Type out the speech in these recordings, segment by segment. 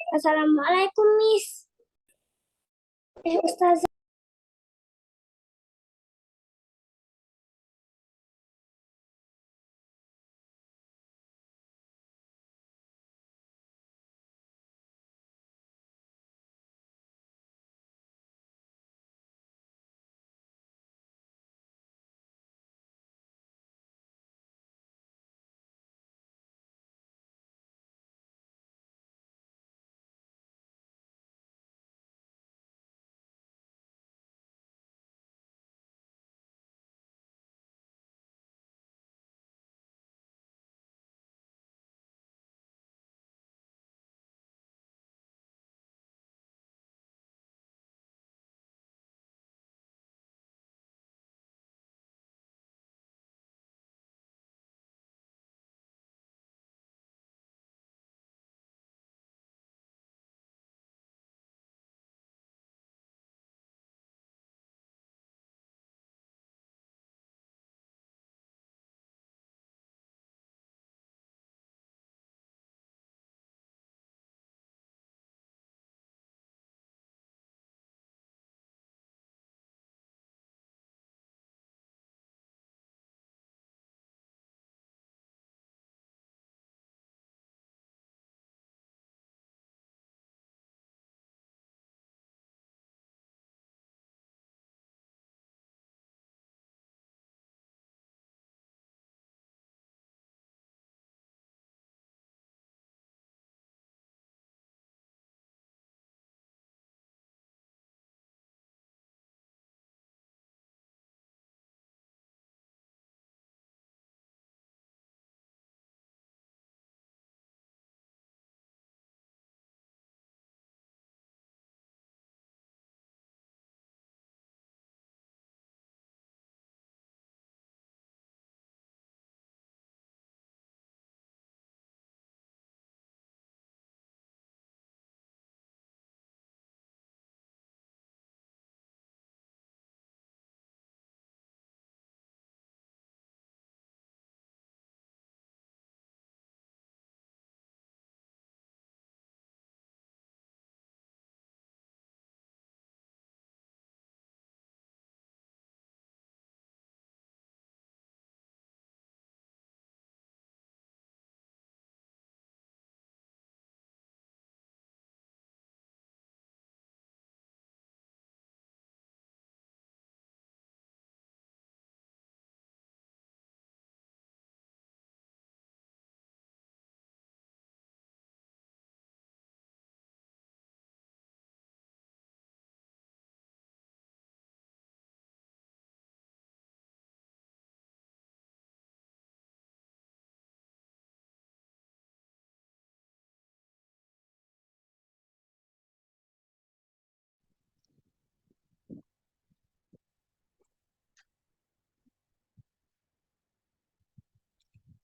Assalamualaikum, Miss. Ustazah.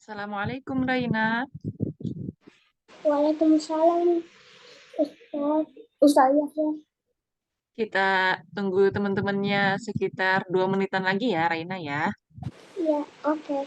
Assalamualaikum Raina. Waalaikumsalam, Ustaz. Ustazah ya. Kita tunggu teman-temannya sekitar 2 menitan lagi ya Raina ya. Ya, oke.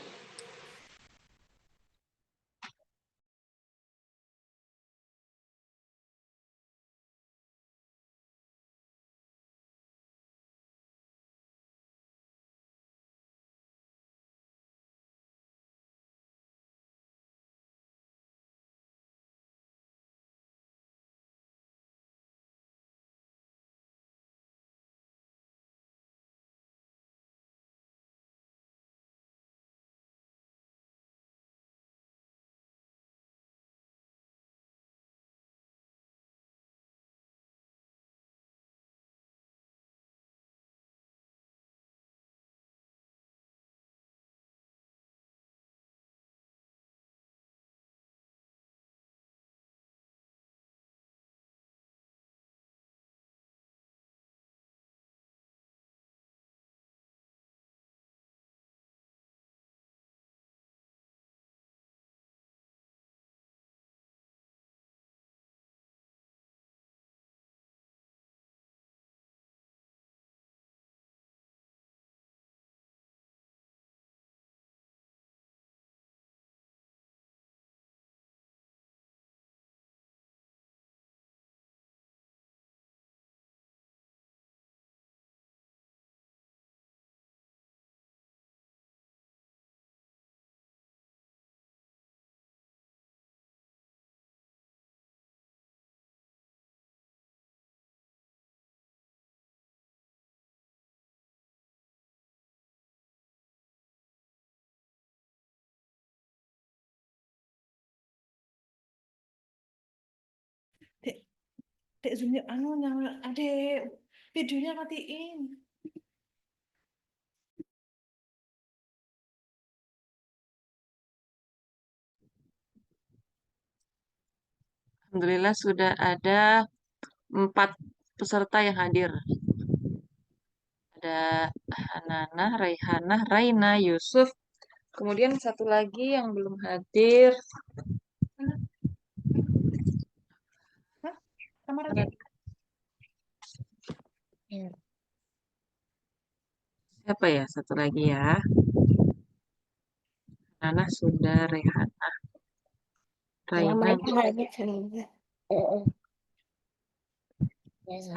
Adik zoomnya nyala. Adik, videonya matiin. Alhamdulillah sudah ada 4 peserta yang hadir. Ada Hanana, Raihanah, Raina, Yusuf. Kemudian satu lagi yang belum hadir. Hah? Kamar Ada lagi? siapa ya? Satu lagi ya. Hanana sudah, Raihanah, Raina,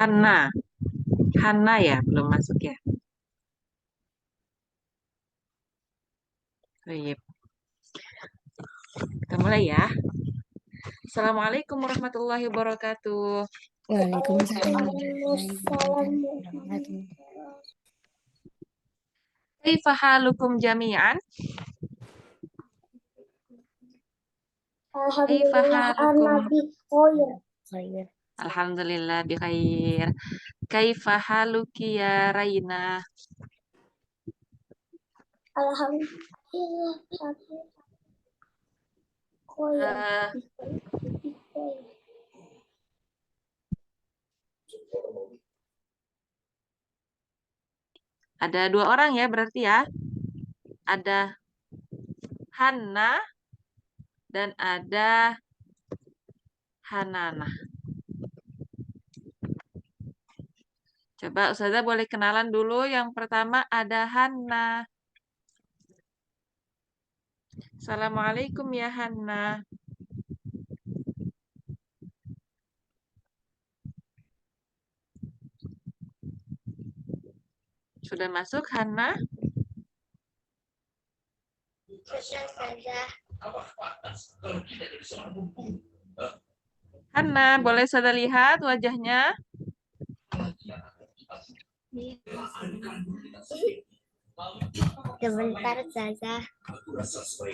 Hana. Hana ya, belum masuk ya. Baik. Kita mulai ya. Assalamualaikum warahmatullahi wabarakatuh. Waalaikumsalam warahmatullahi wabarakatuh. Kaifa halukum jami'an? Kaifa Alhamdulillah halukum? Nabi khair. Alhamdulillah bi khair. Kaifa haluki ya Raina? Alhamdulillah Nabi khair. Eh, ada 2 orang ya berarti ya. Ada Hanna dan ada Hanana. Coba Ustazah boleh kenalan dulu. Yang pertama ada Hanna. Assalamualaikum ya Hanna. Sudah masuk Hanna? Hanna, boleh Ustazah lihat wajahnya? Sebentar saja.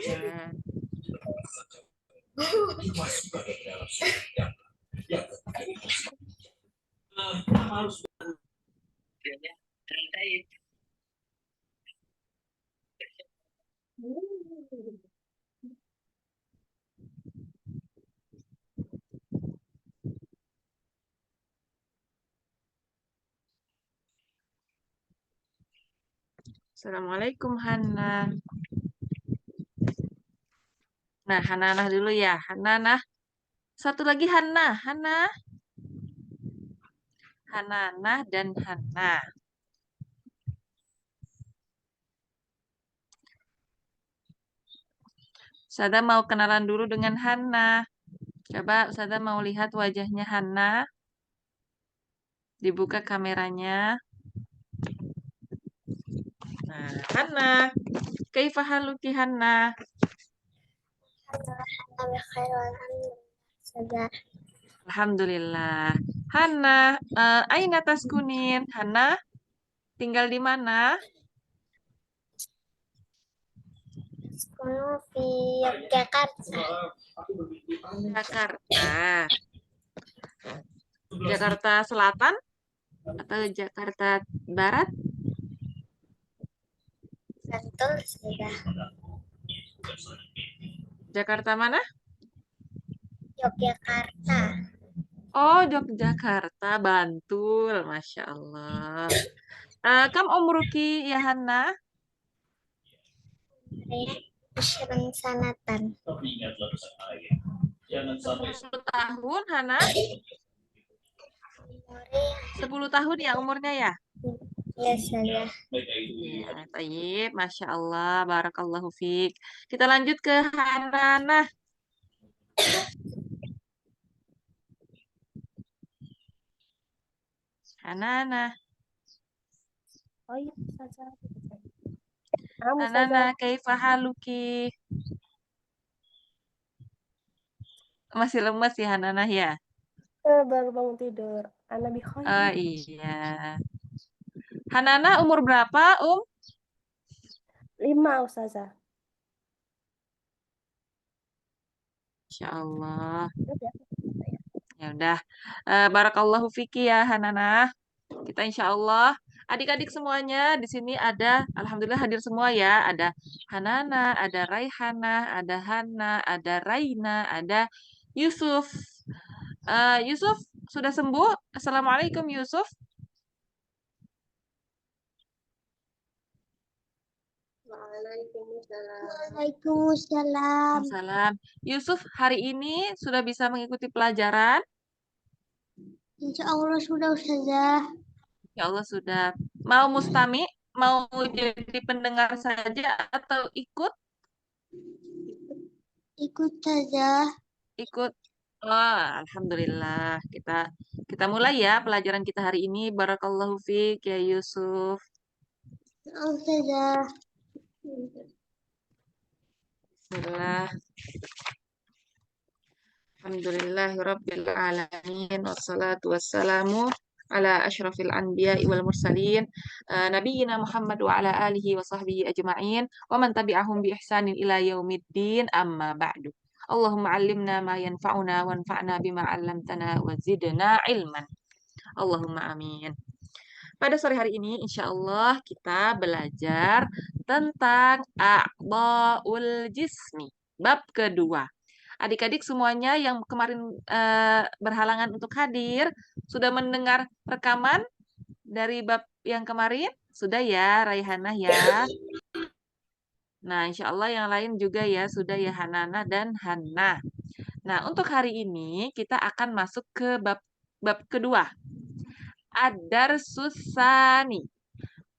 Ya. Assalamualaikum Hanna. Nah, Hananah dulu ya. Hananah. Satu lagi Hanna. Hananah dan Hanna. Ustazah mau kenalan dulu dengan Hanna. Coba Ustazah mau lihat wajahnya Hanna. Dibuka kameranya. Nah, Hanna. Kaifa haluki Hanna? Nabi khair. Alhamdulillah. Hanna, aina taskunin? Hanna, tinggal di mana? Sekolah di Yogyakarta. Jakarta. Jakarta Selatan atau Jakarta Barat? Betul sudah. Jakarta mana? Yogyakarta. Oh, Yogyakarta, Bantul. Masya Allah. Kam umruki ya Hanna? Asyran sanatan. 10 tahun, Hana? Umurnya 10 tahun ya umurnya ya? ya saya. Ya, tayyib. Masya Allah. Barakallahu fiik. Kita lanjut ke Hanana. Hanana. Oh iya, saja. Hanana, kaifa haluki? Masih lemes ya Hanana ya? Baru bangun tidur. Anak Oh iya. Hanana umur berapa, 5, Ustazah. Insya Allah. Ya udah. Barakallahu fiki ya Hanana. Kita insya Allah adik-adik semuanya di sini ada, alhamdulillah hadir semua ya. Ada Hanana, ada Raihana, ada Hana, ada Raina, ada Yusuf. Yusuf sudah sembuh? Assalamualaikum Yusuf. Waalaikumsalam. Salam. Yusuf hari ini sudah bisa mengikuti pelajaran? Insya Allah sudah Ustazah. Ya Allah sudah. Mau mustami? Mau jadi pendengar saja atau ikut? Ikut Ustazah. Ikut. Oh, alhamdulillah. Kita mulai ya pelajaran kita hari ini. Barakallahu fiik ya Yusuf. Ustazah. Bismillah. Alhamdulillahirabbil alamin wassalatu wassalamu ala asyrafil anbiya'i wal mursalin nabiyyina Muhammad wa ala alihi wa sahbihi ajma'in wa man tabi'ahum bi ihsanin ila yaumiddin amma ba'du. Allahumma 'allimna ma yanfa'una wanfa'na bima 'allamtana wa zidna ilman. Allahumma amin. Pada sore hari ini insya Allah kita belajar tentang a'dha'ul jismi, bab kedua. Adik-adik semuanya yang kemarin berhalangan untuk hadir, sudah mendengar rekaman dari bab yang kemarin? Sudah ya, Raihanah ya. Nah, insya Allah yang lain juga ya, sudah ya Hanana dan Hana. Nah, untuk hari ini kita akan masuk ke bab kedua. Ad-darsus tsani.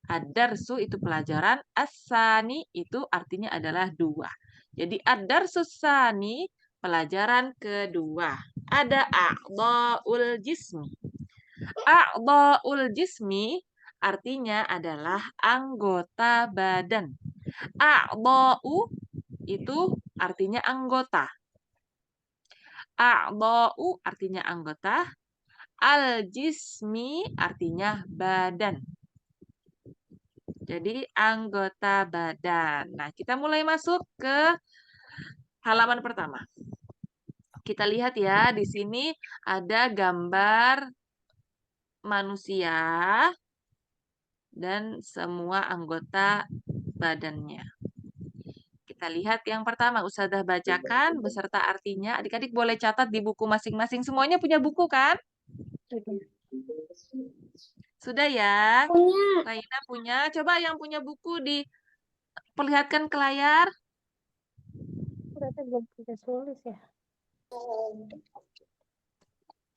Ad-darsu itu pelajaran, as-tsani itu artinya adalah dua. Jadi ad-darsus tsani pelajaran kedua. Ada a'dha'ul jismi. A'dha'ul jismi artinya adalah anggota badan. A'dha'u itu artinya anggota. A'dha'u artinya anggota. Al-jismi artinya badan. Jadi anggota badan. Nah, kita mulai masuk ke halaman pertama. Kita lihat ya, di sini ada gambar manusia dan semua anggota badannya. Kita lihat yang pertama, Ustazah bacakan beserta artinya. Adik-adik boleh catat di buku masing-masing. Semuanya punya buku kan? Sudah ya? Punya. Raina punya. Coba yang punya buku diperlihatkan ke layar. Berarti belum bisa tulis ya.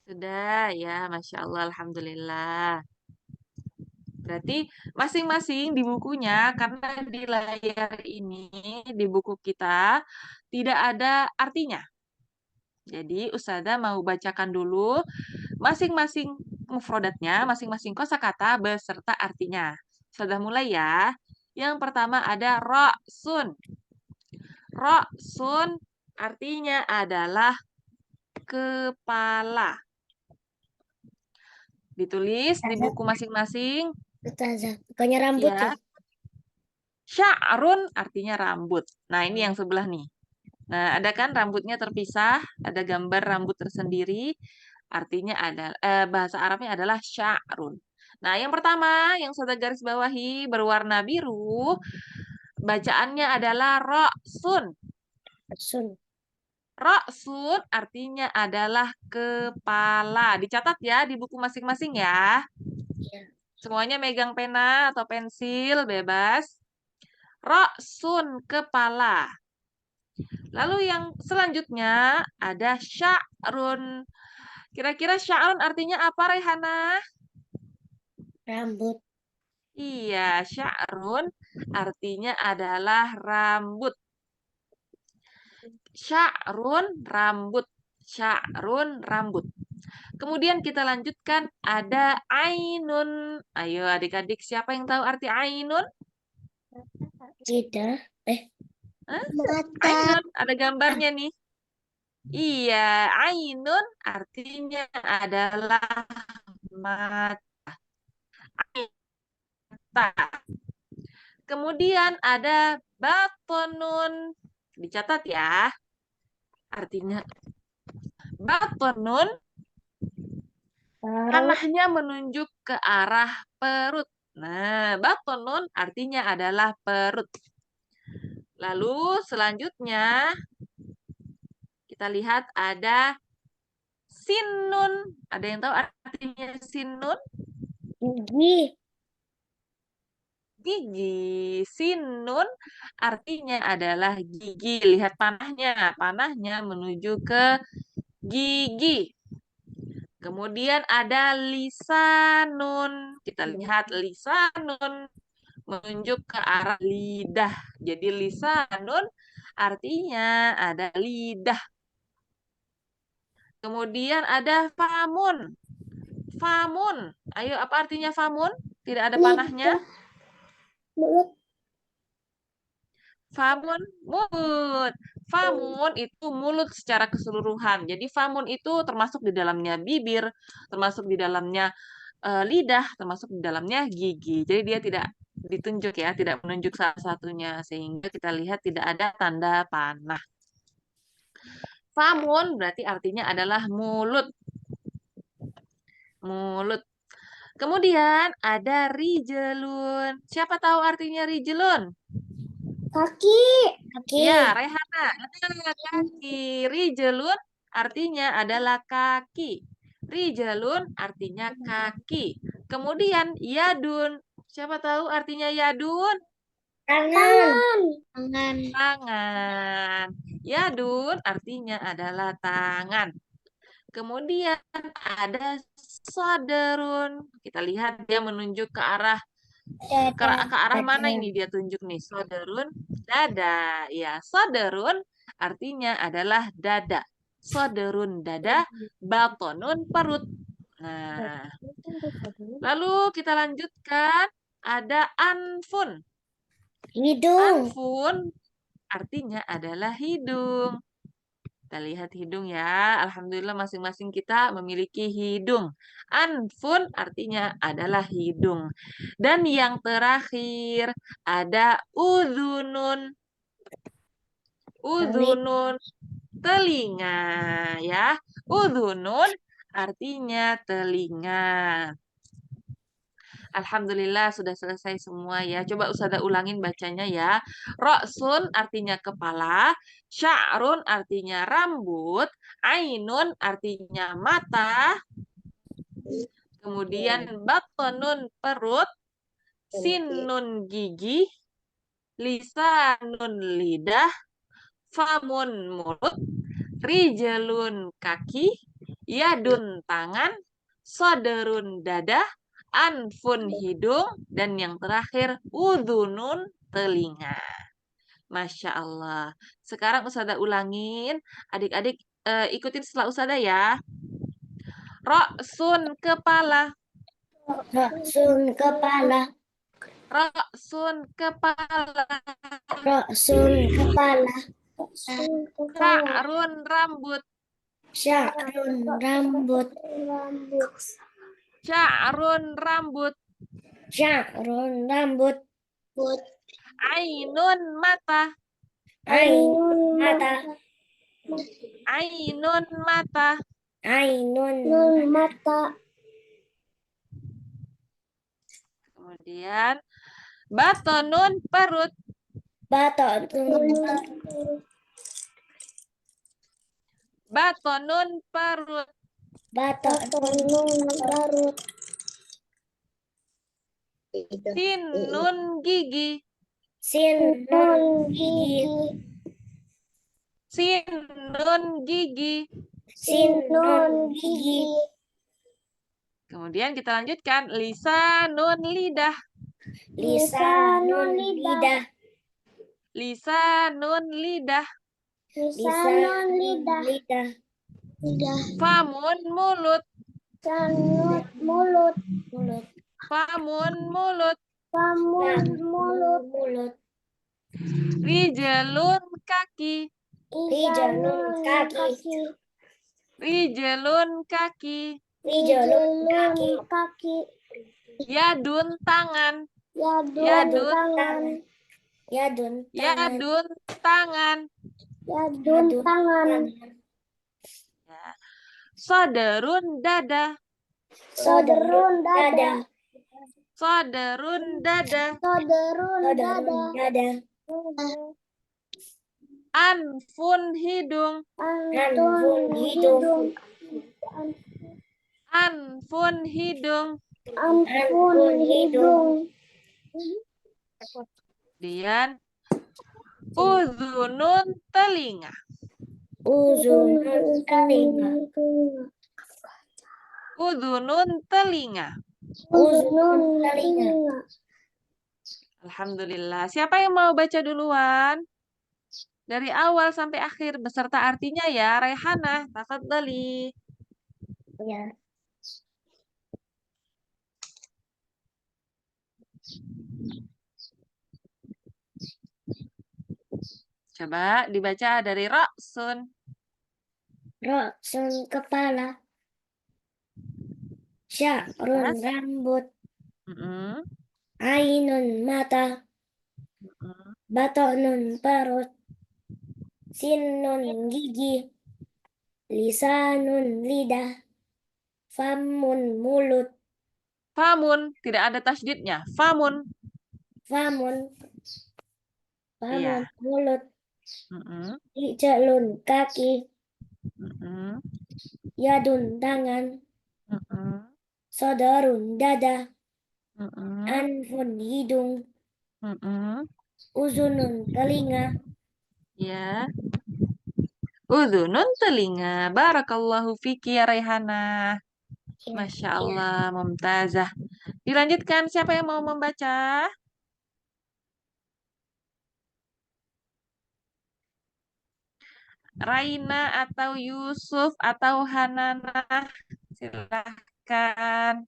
Sudah ya, Masya Allah, Alhamdulillah. Berarti masing-masing di bukunya, karena di layar ini, di buku kita, tidak ada artinya. Jadi Ustazah mau bacakan dulu masing-masing mufrodatnya, masing-masing kosakata beserta artinya. Sudah mulai ya. Yang pertama ada ra'sun. Ra'sun artinya adalah kepala. Ditulis di buku masing-masing. Ustazah, bukannya rambut Ya. ya? Sya'run artinya rambut. Nah, ini yang sebelah nih. Nah, ada kan rambutnya terpisah, ada gambar rambut tersendiri. Artinya ada bahasa Arabnya adalah sya'run. Nah, yang pertama yang sudah garis bawahi berwarna biru, bacaannya adalah ra'sun. Sun. Ra'sun artinya adalah kepala. Dicatat ya di buku masing-masing ya. Ya. Semuanya megang pena atau pensil bebas. Ra'sun kepala. Lalu yang selanjutnya ada sya'run. Kira-kira sya'run artinya apa, Rehana? Rambut. Iya, sya'run artinya adalah rambut. Sya'run rambut. Sya'run rambut. Kemudian kita lanjutkan ada ainun. Ayo adik-adik, siapa yang tahu arti ainun? Tidak. Hah? Mata. Ainun, ada gambarnya nih. Iya, ainun artinya adalah mata. Kemudian ada batonun. Dicatat ya. Artinya batonun Perut. Panahnya menunjuk ke arah perut. Nah, batonun artinya adalah perut. Lalu selanjutnya kita lihat ada sinun. Ada yang tahu artinya sinun? Gigi. Gigi. Sinun artinya adalah gigi. Lihat panahnya. Panahnya menuju ke gigi. Kemudian ada lisanun. Kita lihat lisanun menunjuk ke arah lidah. Jadi lisanun artinya ada lidah. Kemudian ada famun. Famun. Ayo, apa artinya famun? Tidak ada panahnya. Mulut. Famun, mulut. Famun itu mulut secara keseluruhan. Jadi famun itu termasuk di dalamnya bibir, termasuk di dalamnya lidah, termasuk di dalamnya gigi. Jadi dia tidak ditunjuk ya, tidak menunjuk salah satunya. Sehingga kita lihat tidak ada tanda panah. Famun berarti artinya adalah mulut. Mulut. Kemudian ada rijelun. Siapa tahu artinya rijelun? Kaki. Kaki. Ya, Rehana. Nah, kaki. Rijelun artinya adalah kaki. Rijelun artinya kaki. Kemudian yadun. Siapa tahu artinya yadun? Tangan. Tangan. Tangan. Yadun artinya adalah tangan. Kemudian ada soderun. Kita lihat dia menunjuk ke arah mana ini dia tunjuk nih? Soderun, dada. Ya, soderun artinya adalah dada. Soderun dada, batonun perut. Nah, lalu kita lanjutkan ada anfun. Hidung. Anfun artinya adalah hidung. Kita lihat hidung ya. Alhamdulillah masing-masing kita memiliki hidung. Anfun artinya adalah hidung. Dan yang terakhir ada udhunun. Udhunun telinga ya. Udhunun artinya telinga. Alhamdulillah sudah selesai semua ya. Coba Ustazah ulangin bacanya ya. Ra'sun artinya kepala, sya'run artinya rambut, ainun artinya mata, kemudian batonun perut, sinun gigi, lisanun lidah, famun mulut, rijalun kaki, yadun tangan, soderun dada, anfun hidung, dan yang terakhir udhunun telinga. Masya Allah. Sekarang Ustazah ulangin. Adik-adik ikutin setelah Ustazah ya. Ra'sun kepala. Ra'sun kepala. Ra'sun kepala. Ra'sun kepala. Sya'run rambut. Sya'run rambut. Sya'run rambut. Sya'run rambut. Ainun mata. Ainun mata. Ainun mata. Ainun mata. Kemudian batonun perut. Batonun. Batonun perut. Batonun perut. Sinun gigi. Sinun gigi. Sinun gigi. Sinun gigi. Kemudian kita lanjutkan lisanun lidah. Lisanun lidah. Lisanun lidah. Lisanun lidah. Famun mulut. Sanut mulut. Famun mulut. Mulut. Rijelun kaki. Rijalun kaki. Rijelun kaki. Rijalun kaki. Yadun tangan. Yadun tangan. Yadun tangan. Yadun tangan. Ya. Soderun dada. Soderun dada. Soderun dada. Soderun dada. Anfun hidung. Antun hidung. Anfun hidung. Ampun hidung. Kemudian uzunun telinga. Uzunun telinga. Uzunun telinga. Uzunun telinga. Alhamdulillah. Siapa yang mau baca duluan? Dari awal sampai akhir beserta artinya ya, Raihanah. Tafadhali. Ya. Coba dibaca dari Ra'sun. Roksun kepala. Sya'run Yes. rambut. Mm-mm. Ainun mata. Mm-mm. Batonun perut. Sinun gigi. Lisanun lidah. Famun mulut. Famun, tidak ada tasydidnya. Famun. Famun. Iya. Mulut. Mm-mm. Jalun kaki. Mm-mm. Yadun tangan. Mm-mm. Sodarun dada. Mm-mm. Anfun hidung. Mm-mm. Uzunun telinga. Ya. Udhunun telinga. Barakallahu fiki ya Raihana. Masya Allah, mumtazah. Dilanjutkan, siapa yang mau membaca? Raina atau Yusuf atau Hanana? Silahkan.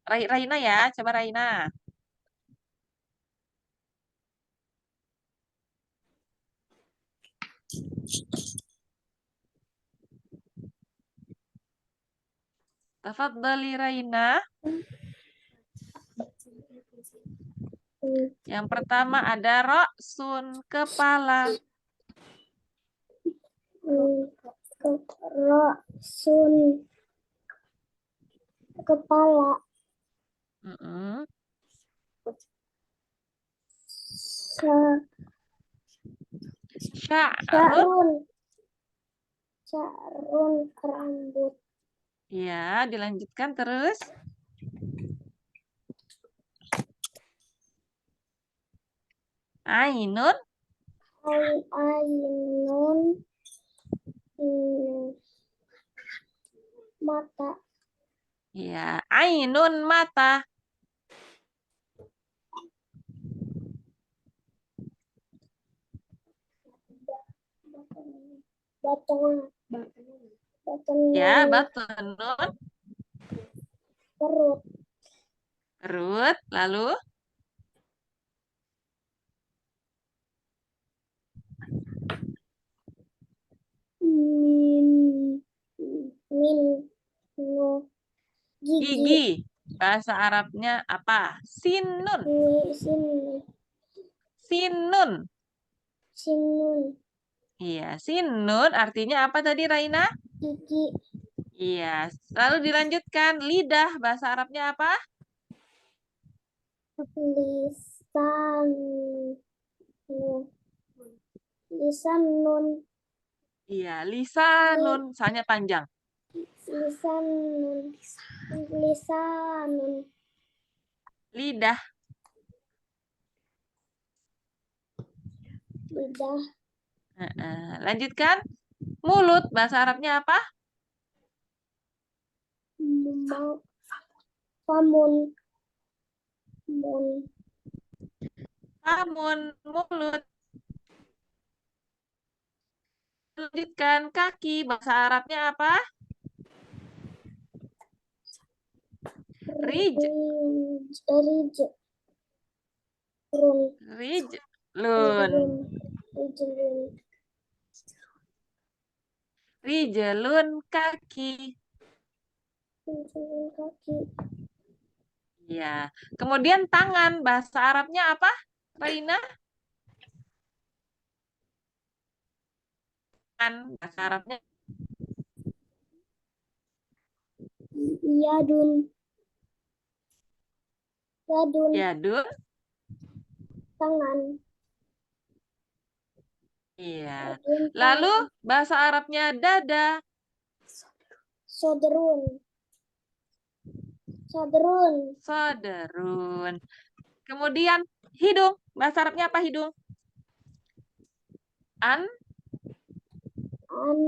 Raina ya, coba Raina. Tafadhali Raina. Yang pertama ada Roksun, kepala. Roksun kepala. Mm-mm. Sya'run. Sya'run rambut. Ya, dilanjutkan terus. Ainun. Ainun mata. Ya, ainun mata. Baton. Ya, batunun. Perut. Perut, lalu Min nu gigi. gigi. Bahasa Arabnya apa? Sinun. Sinun. Sinun Iya, sinun artinya apa tadi Raina? gigi. Iya, lalu dilanjutkan lidah. Bahasa Arabnya apa? Lisan lisan nun. Iya, lisanun. Soalnya panjang. Lisan nun. Lisan nun. Lidah. Lidah. Lanjutkan. Mulut. Bahasa Arabnya apa? Famun. Mun. Famun. Mulut. Lanjutkan. Kaki. Bahasa Arabnya apa? Rij. Rij. Run. Rijlun. Rijlun. Rijlun kaki. Rijlun kaki. Ya. Kemudian tangan. Bahasa Arabnya apa, Raina? Bahasa Arabnya Yadun. Yadun. yadun. Tangan. Iya. Yadun. Lalu Tangan. bahasa Arabnya dada. Sodrun. Sodrun. Soderun. Kemudian hidung. Bahasa Arabnya apa hidung? An. An.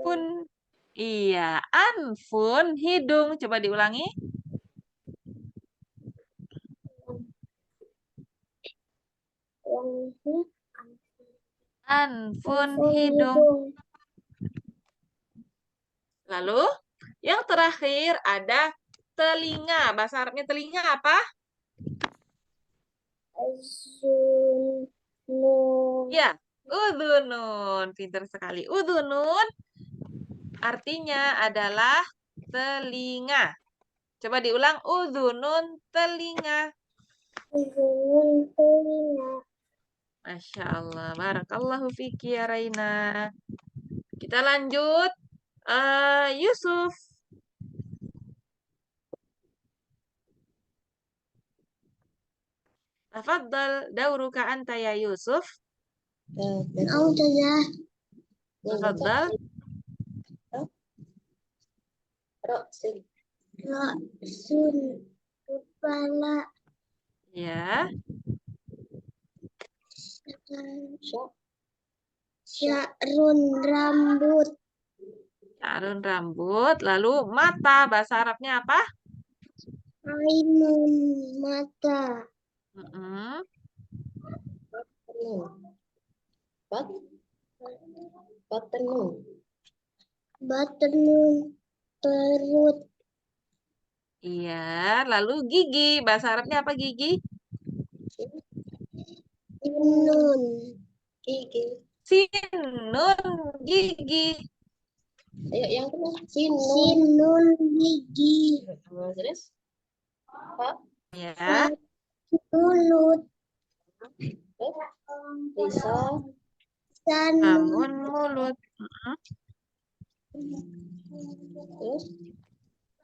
Fun. Iya. Anfun. Hidung. Coba diulangi. Yang ini. Anfun. Anfun Hidung. hidung. Lalu yang terakhir ada telinga. Bahasa Arabnya telinga apa? Azunun. Ya. Udhunun. Pintar sekali. Udhunun artinya adalah telinga. Coba diulang. Udhunun telinga. Azunun telinga. Masya Allah. Barakallahu fiki ya Raina. Kita lanjut. Yusuf. Tafadhal dauruka anta ya Yusuf. Audahlah. Tafadhal. Rasul. Kepala. Ya. Sya'run rambut. Sya'run rambut. Lalu mata. Bahasa Arabnya apa? Ainun mata. Mm-mm. Batenun perut. Iya. Lalu gigi. Bahasa Arabnya apa gigi? Sinun. Gigi. Sinun gigi. Ayo yang kedua. Sinun gigi. Terus? Ya. Mulut. Bisa. Dan Namun mulut. Mm-mm.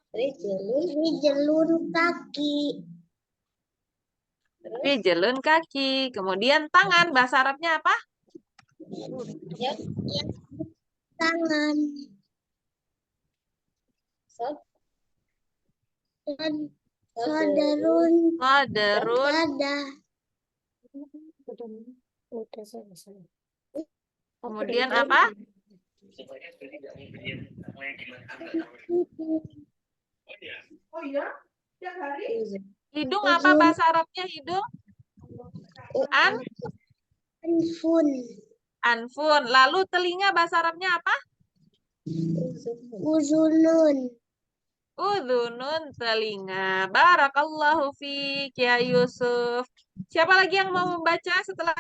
terus jalur kaki. Rijlun kaki. Kemudian tangan. Bahasa Arabnya apa? Ya. Tangan. Dan sadarun Qadarun. dada. Kemudian apa? Oh iya, tiap hari. Hidung apa bahasa Arabnya hidung? Anfun. Anfun. Lalu telinga bahasa Arabnya apa? Uzunun. Udhunun telinga. Barakallahu fiik ya Yusuf. Siapa lagi yang mau membaca setelah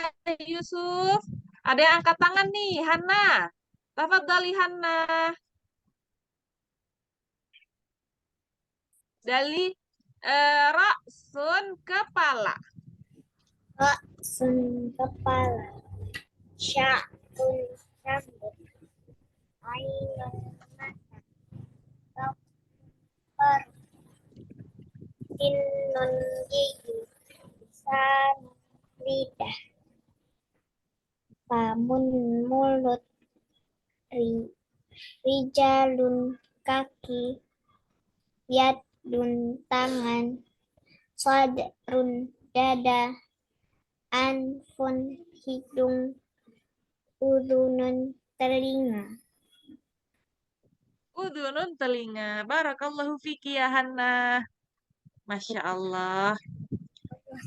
Yusuf? Ada yang angkat tangan nih, Hana. Tafadhali Hana. Dari Ra'sun kepala. Rasun kepala. Sya'un rambut. Ainun mata. Lapar. Sinun gigi. Lisan lidah. Pamun mulut. Rijalun kaki. Yadun tangan. Sadrun dada. Anfun hidung. Udunun telinga. Udhunun telinga. Barakallahu fiki ya Hana. Masya Allah.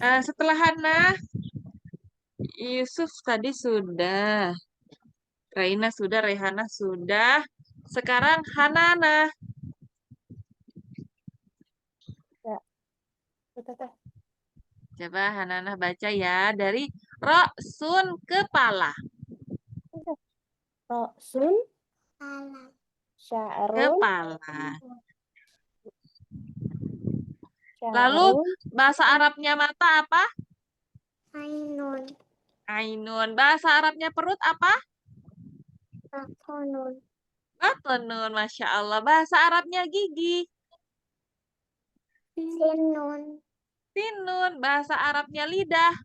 Setelah Hana, Yusuf tadi sudah. Raina sudah, Rehana sudah. Sekarang Hanana. Coba Hanana baca ya. Dari Ra'sun kepala. Rasun. Sya'run. Kepala. Lalu bahasa Arabnya mata apa? Ainun. Ainun. Bahasa Arabnya perut apa? Batonun. Batonun, Masya Allah. Bahasa Arabnya gigi. Sinun. Sinun. Bahasa Arabnya lidah.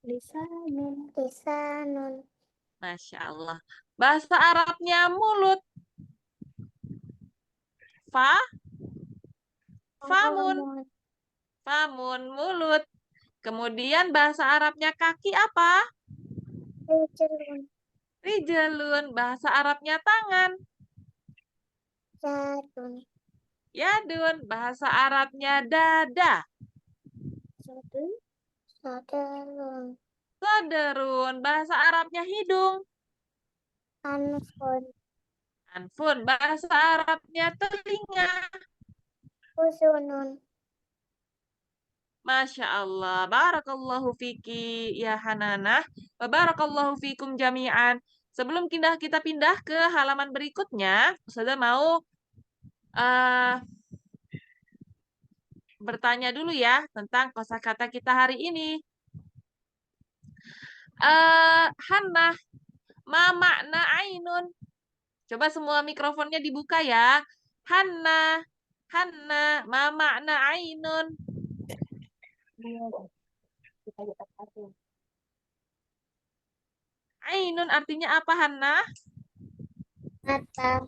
Lisanun. Lisanun. Masya Allah. Bahasa Arabnya mulut. Fa, famun. Famun. Famun, mulut. Kemudian bahasa Arabnya kaki apa? Rijlun. Rijlun. Bahasa Arabnya tangan. Yadun. Yadun. Bahasa Arabnya dada. Sadun. Sadarun. Sadarun. Bahasa Arabnya hidung. Anfun. Anfun. Bahasa Arabnya telinga. Uzunun. Masya Allah. Barakallahu fiki ya Hananah. Wa barakallahu fikum jami'an. Sebelum kita pindah ke halaman berikutnya, Ustazah mau bertanya dulu ya tentang kosakata kita hari ini. Hannah, ma makna ainun? Coba semua mikrofonnya dibuka ya. Hannah, Hannah, ma makna ainun? Ainun artinya apa, Hannah? Mata.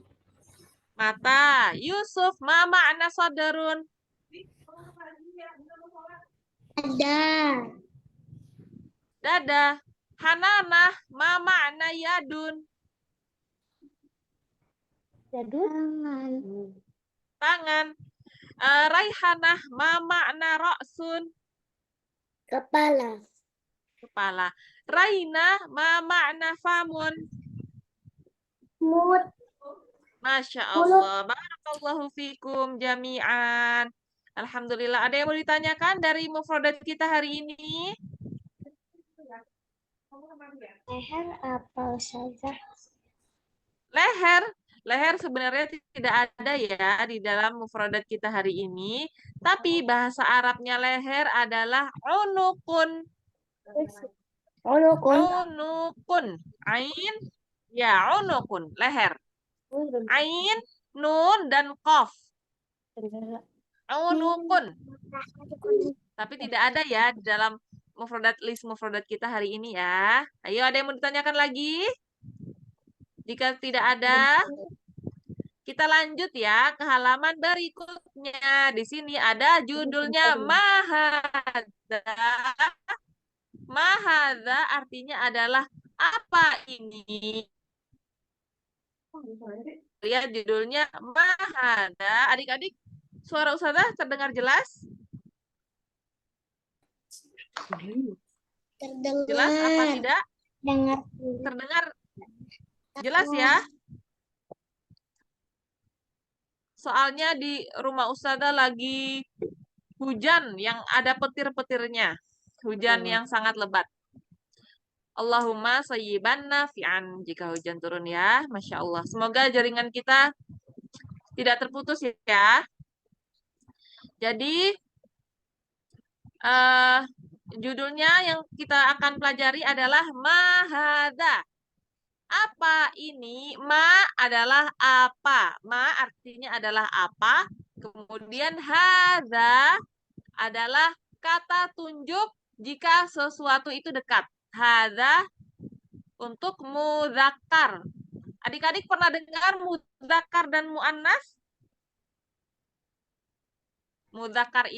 Mata. Yusuf, ma makna sadarun? Ada. Dada. Hananah, ma makna yadun? Tangan. Tangan. Raihanah, ma makna ra'sun? Kepala. Kepala. Raina, ma makna famun? Mulut. Masya Allah. Barakallahu fikum jami'an. Alhamdulillah. Ada yang mau ditanyakan dari mufradat kita hari ini? Leher apa saja? Leher. Leher sebenarnya tidak ada ya di dalam mufradat kita hari ini. Tapi bahasa Arabnya leher adalah unukun. Unukun. Ain. Ya, unukun. Leher. Ain, nun, dan qaf. Unukun. Tapi tidak ada ya di dalam list mufradat kita hari ini ya. Ayo, ada yang mau ditanyakan lagi? Jika tidak ada, kita lanjut ya ke halaman berikutnya. Di sini ada judulnya Mahadza. Mahadza artinya adalah apa ini? Lihat judulnya Mahadza. Adik-adik, suara Ustazah terdengar jelas? Terdengar. Jelas apa tidak? Dengar. Terdengar jelas ya? Soalnya di rumah Ustazah lagi hujan yang ada petir-petirnya. Hujan yang sangat lebat. Allahumma sayyiban nafi'an jika hujan turun ya. Masya Allah. Semoga jaringan kita tidak terputus ya. Jadi judulnya yang kita akan pelajari adalah mahadza. Apa ini? Ma adalah apa. Ma artinya adalah apa. Kemudian hadza adalah kata tunjuk jika sesuatu itu dekat. Hadza untuk mudzakkar. Adik-adik pernah dengar mudzakkar dan muannas? Mudzakkar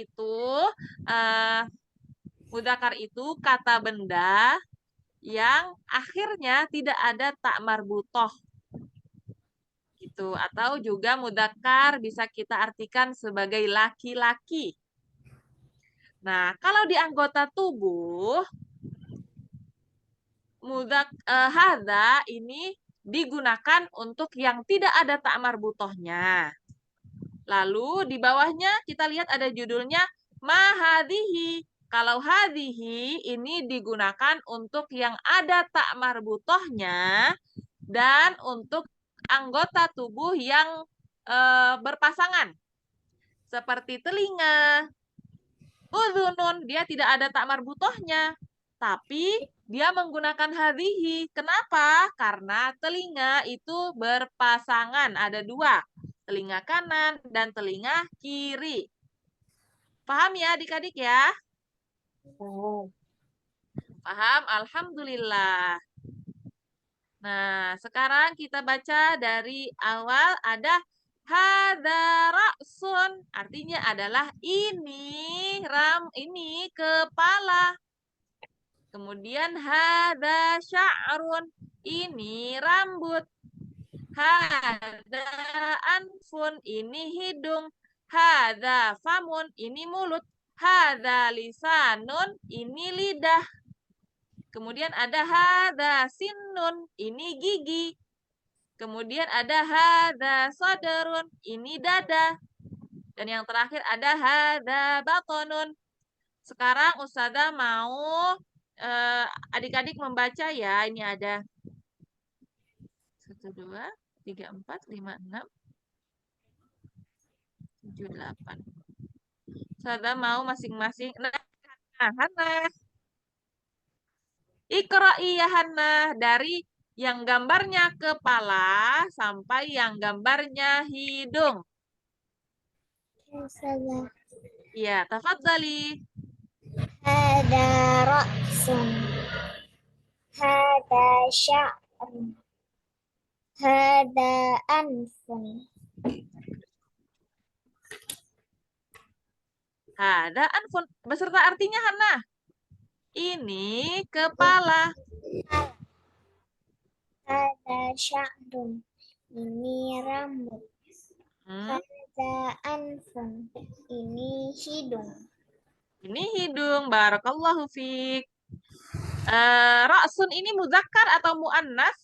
itu kata benda yang akhirnya tidak ada tak marbutoh gitu, atau juga mudzakkar bisa kita artikan sebagai laki-laki. Nah, kalau di anggota tubuh hadza ini digunakan untuk yang tidak ada tak marbutohnya. Lalu di bawahnya kita lihat ada judulnya mahadhihi. Kalau hadhihi ini digunakan untuk yang ada tak marbutohnya dan untuk anggota tubuh yang berpasangan. Seperti telinga, udhunun, dia tidak ada tak marbutohnya. Tapi Dia menggunakan hadhihi. Kenapa? Karena telinga itu berpasangan. Ada dua. Telinga kanan dan telinga kiri. Paham ya adik-adik ya? Oh. Paham? Alhamdulillah. Nah, sekarang kita baca dari awal ada hadza ra'sun. Artinya adalah ini kepala. Kemudian hadza sya'run. Ini rambut. Hadza anfun. Ini hidung. Hadza famun. Ini mulut. Hadza lisanun. Ini lidah. Kemudian ada hadza sinnun. Ini gigi. Kemudian ada hadza sadrun. Ini dada. Dan yang terakhir ada hadza batonun. Sekarang Ustazah mau adik-adik membaca ya. Ini ada 1, 2, 3, 4, 5, 6, 7, 8. Ustazah mau masing-masing. Nah, Hana. Iqra'i ya Hana. Dari yang gambarnya kepala sampai yang gambarnya hidung. Salah. Ya, tafadhali. Hada ra'sun. Hada sya'run. Hada anfun. Hada anfun. Beserta artinya Hana. Ini kepala. Hada sya'run. Ini rambut. Hmm, Hada anfun. Ini hidung. Ini hidung. Barakallahu fiik. Ra'sun ini muzakkar atau muannas?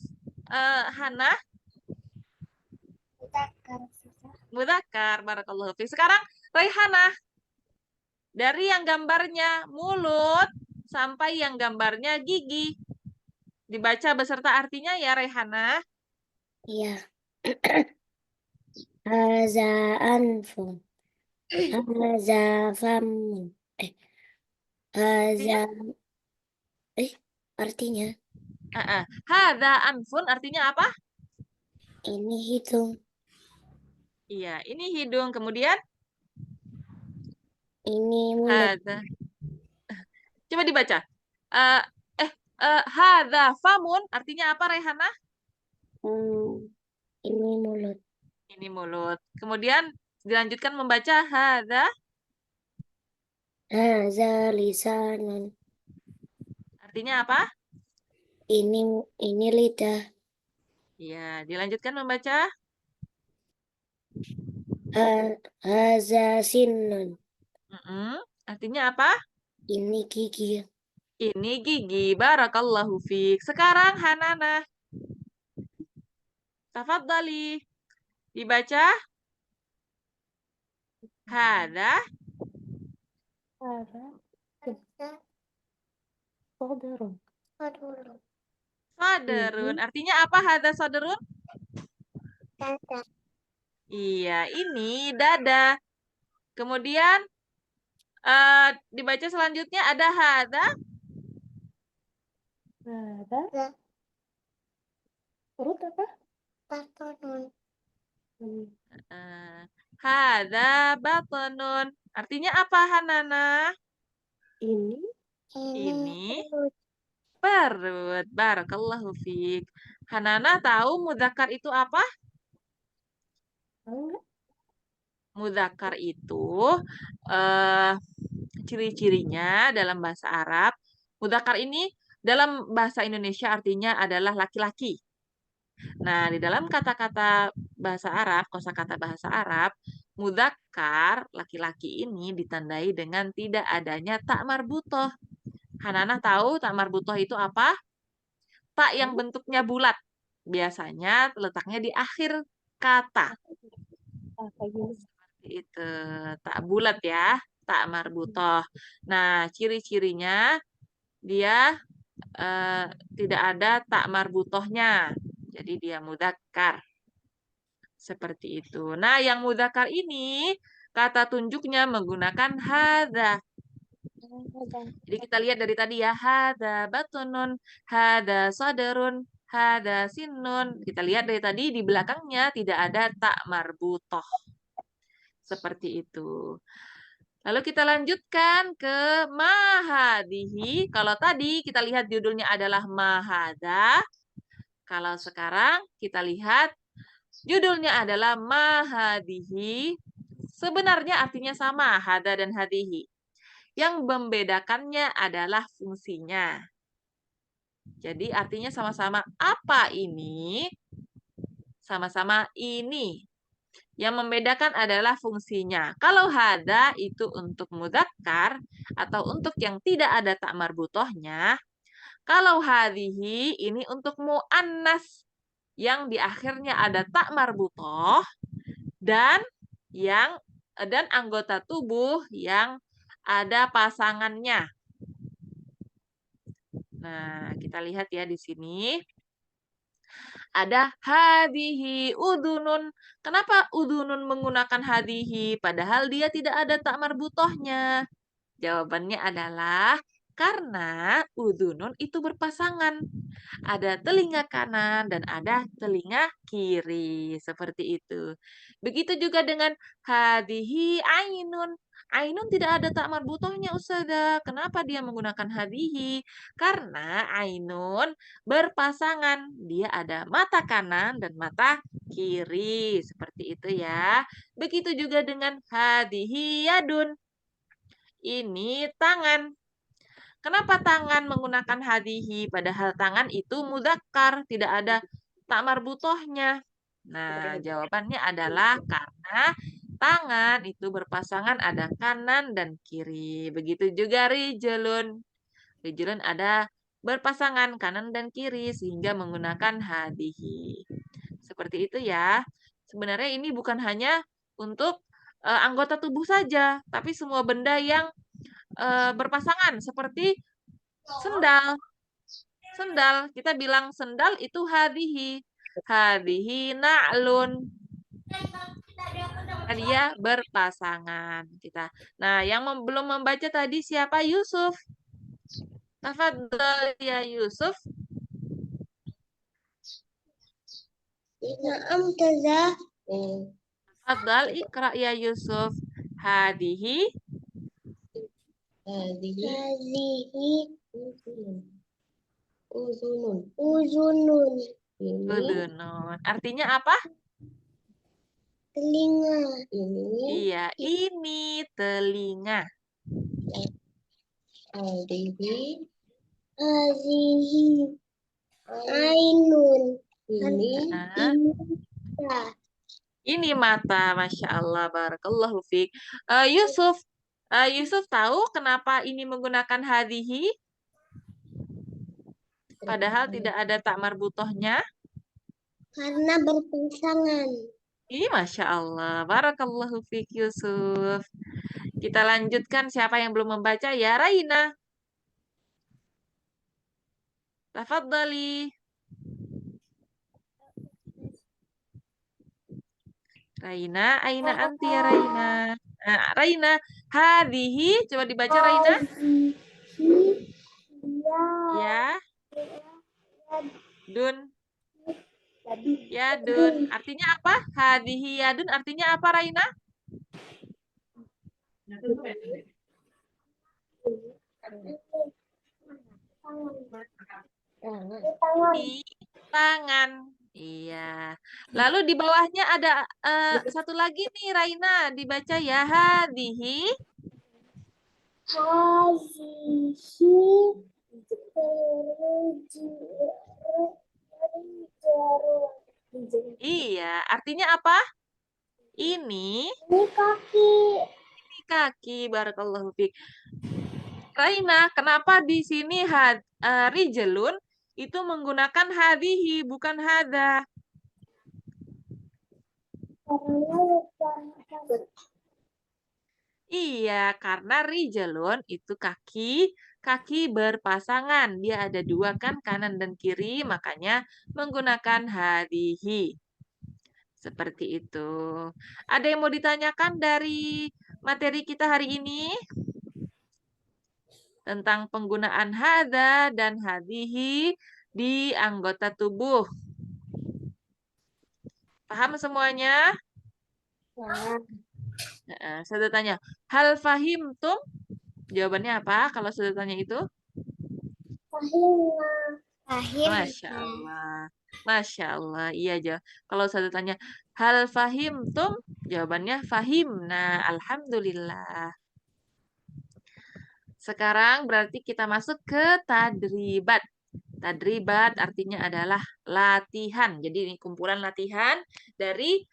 Hana? Muzakkar. Muzakkar. Barakallahu fiik. Sekarang Raihana. Dari yang gambarnya mulut sampai yang gambarnya gigi. Dibaca beserta artinya ya Raihana. Iya. Haza anfun. Haza famun. Haza. Artinya Hadza anfun artinya apa? ini hidung. Iya, ini hidung. Kemudian Ini mulut. hadza. Coba dibaca. Eh hadza famun artinya apa Raihana? Ini mulut. Ini mulut. Kemudian dilanjutkan membaca hadza. Haza lisanun. Artinya apa? Ini lidah. Iya, dilanjutkan membaca. Haza sinnun. Artinya apa? Ini gigi. Ini gigi. Barakallahu fiik. Sekarang Hanana. Tafadhali. Dibaca. Hada. Sadarun. Sadarun. Artinya apa hada sadarun? Dada. Iya, ini dada. Kemudian dibaca selanjutnya ada hada. Hada. Perut apa? Batonun. Hada batonun. Artinya apa Hanana? Ini perut. Barakallahu fiik. Hanana tahu mudzakkar itu apa? Mudzakkar itu ciri-cirinya dalam bahasa Arab. Mudzakkar ini dalam bahasa Indonesia artinya adalah laki-laki. Nah, di dalam kata-kata bahasa Arab, kosakata bahasa Arab, mudzakkar laki-laki ini ditandai dengan tidak adanya tak marbutoh. Hanana tahu tak marbutoh itu apa? Tak yang bentuknya bulat. Biasanya letaknya di akhir kata. Seperti itu. Tak bulat ya, tak marbutoh. Nah, ciri-cirinya dia tidak ada tak marbutohnya. Jadi dia mudzakkar. Seperti itu. Nah, yang mudzakkar ini kata tunjuknya menggunakan hadza. Jadi kita lihat dari tadi ya, hada batunun, hada sadarun, hada sinun. Kita lihat dari tadi di belakangnya tidak ada tak marbutoh. Seperti itu. Lalu kita lanjutkan ke mahadihi. Kalau tadi kita lihat judulnya adalah mahada. Kalau sekarang kita lihat judulnya adalah mahadihi. Sebenarnya artinya sama, hada dan hadihi. Yang membedakannya adalah fungsinya. Jadi artinya sama-sama apa ini? Sama-sama ini. Yang membedakan adalah fungsinya. Kalau hada itu untuk mudzakkar atau untuk yang tidak ada tak marbutohnya. Kalau hadihi ini untuk muannas yang di akhirnya ada tak marbutoh dan anggota tubuh yang ada pasangannya. Nah, kita lihat ya di sini. Ada hadihi udunun. Kenapa udunun menggunakan hadihi padahal dia tidak ada tak marbutohnya? Jawabannya adalah karena udunun itu berpasangan. Ada telinga kanan dan ada telinga kiri. Seperti itu. Begitu juga dengan hadihi ainun. Ainun tidak ada tak marbutohnya, Ustazah. Kenapa dia menggunakan hadihi? Karena ainun berpasangan. Dia ada mata kanan dan mata kiri. Seperti itu ya. Begitu juga dengan hadihi yadun. Ini tangan. Kenapa tangan menggunakan hadihi? Padahal tangan itu mudzakkar, tidak ada tak marbutohnya. Nah, jawabannya adalah karena tangan itu berpasangan ada kanan dan kiri. Begitu juga rijlun. Rijlun ada berpasangan kanan dan kiri sehingga menggunakan hadihi. Seperti itu ya. Sebenarnya ini bukan hanya untuk anggota tubuh saja, tapi semua benda yang berpasangan seperti sendal. Sendal, kita bilang sendal itu hadihi. Hadihi na'lun. Dia berpasangan kita. Nah, yang belum membaca tadi siapa? Yusuf. Tafadhal ya Yusuf. Na'am Ustazah. Tafadhal ikra ya Yusuf. Hadihi Uzunun. udunun. Artinya apa? Telinga. Iya, ini telinga. Hadihi ainun. Nah, ini mata, Masya Allah, barakallahu fiik. Yusuf tahu kenapa ini menggunakan hadihi? Padahal tidak ada tak marbutohnya. Karena berpasangan. Masya Allah, barakallahu fiik Yusuf. Kita lanjutkan, siapa yang belum membaca ya, Raina. Tafadhali. Raina, aina anti ya Raina. Nah, Raina, hadihi, coba dibaca Raina. Ya. Dun. Ya, Dun. Artinya apa? Hadihi ya Dun. Artinya apa, Raina? Di tangan. Iya. Lalu di bawahnya ada satu lagi nih, Raina. Dibaca ya. Hadihi. Iya. Artinya apa? Ini kaki. Ini kaki. Barakallahu fiik. Raina, kenapa di sini rijelun itu menggunakan hadihi bukan hada? Iya, karena rijalun itu kaki berpasangan. Dia ada dua kan, kanan dan kiri, makanya menggunakan hadihi. Seperti itu. Ada yang mau ditanyakan dari materi kita hari ini? tentang penggunaan hadza dan hadhihi di anggota tubuh. Paham semuanya? Saya tanya, hal fahimtum? Jawabannya apa kalau sudah tanya itu? Masya Allah. Masya Allah. Iya aja. Kalau saya tanya, hal fahimtum? Jawabannya fahimna. Alhamdulillah. Sekarang berarti kita masuk ke tadribat. Tadribat artinya adalah latihan. Jadi ini kumpulan latihan dari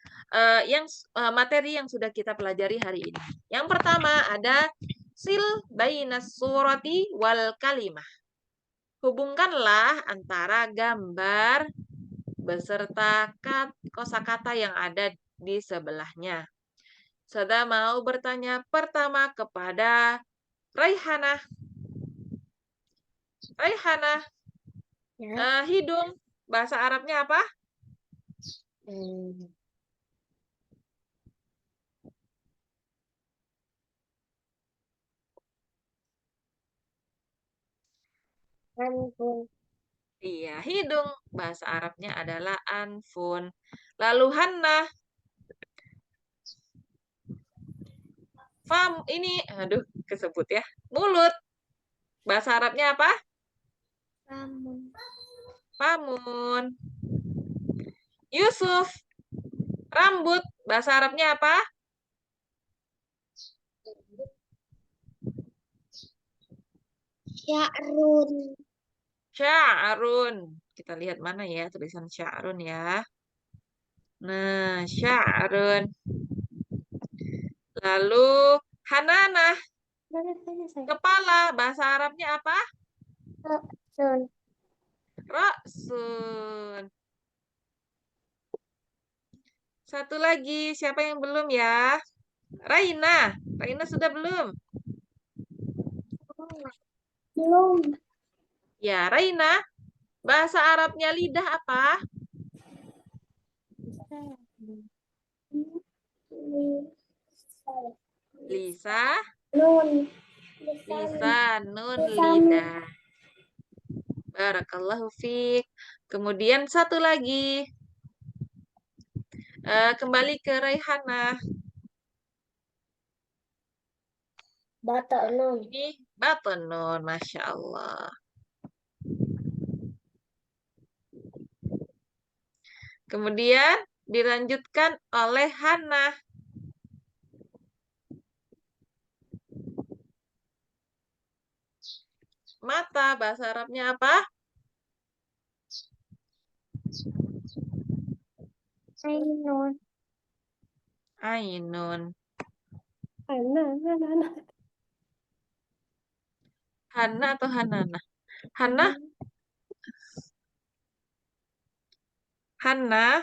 materi yang sudah kita pelajari hari ini. Yang pertama ada sil bainas surati wal kalimah. Hubungkanlah antara gambar beserta kosakata yang ada di sebelahnya. Saya mau bertanya pertama kepada Raihanah. Raihanah, Ya. hidung, bahasa Arabnya apa? Anfun. Iya, hidung, bahasa Arabnya adalah anfun. Lalu Hannah, ini, aduh, kesebut ya. Mulut, bahasa Arabnya apa? Famun. Yusuf, rambut, bahasa Arabnya apa? Sya'run. Sya'run. Kita lihat mana ya tulisan sya'run ya. Nah, sya'run. Lalu Hananah, kepala, bahasa Arabnya apa? Sun. Ra'sun. Satu lagi, siapa yang belum ya? Raina. Raina sudah belum? Belum. Ya, Raina. Bahasa Arabnya lidah apa? Lisa. Nun. Lisanun, lidah. Barakallahu fiik. Kemudian satu lagi. Kembali ke Raihana. Batanun. Ini batonun, Masya Allah. Kemudian dilanjutkan oleh Hana. Mata, bahasa Arabnya apa? Ainun. Ainun. Hana. Hana atau Hanana? Hana? Hana.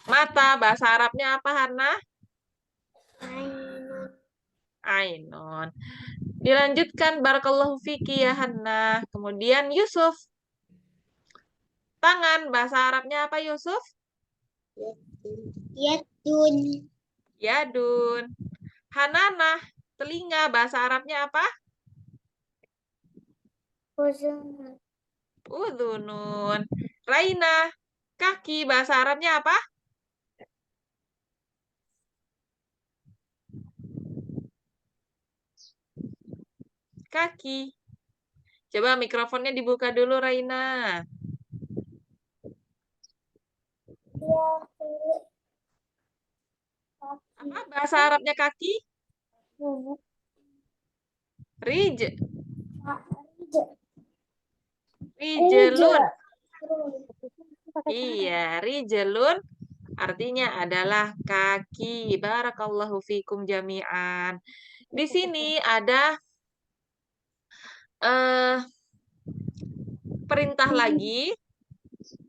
Mata, bahasa Arabnya apa, Hana? Ainun. Ainun. Dilanjutkan, Barakallahu fiki ya, Hana. Kemudian Yusuf. Tangan, bahasa Arabnya apa, Yusuf? Yadun. Yadun. Hanana, telinga, bahasa Arabnya apa? Uzun. Udhunun. Raina, kaki, bahasa Arabnya apa? Kaki. Coba mikrofonnya dibuka dulu, Raina. Apa bahasa Arabnya kaki? Rij. Rijelun. Iya, rijelun artinya adalah kaki. Barakallahu fikum jami'an. Di sini ada perintah lagi.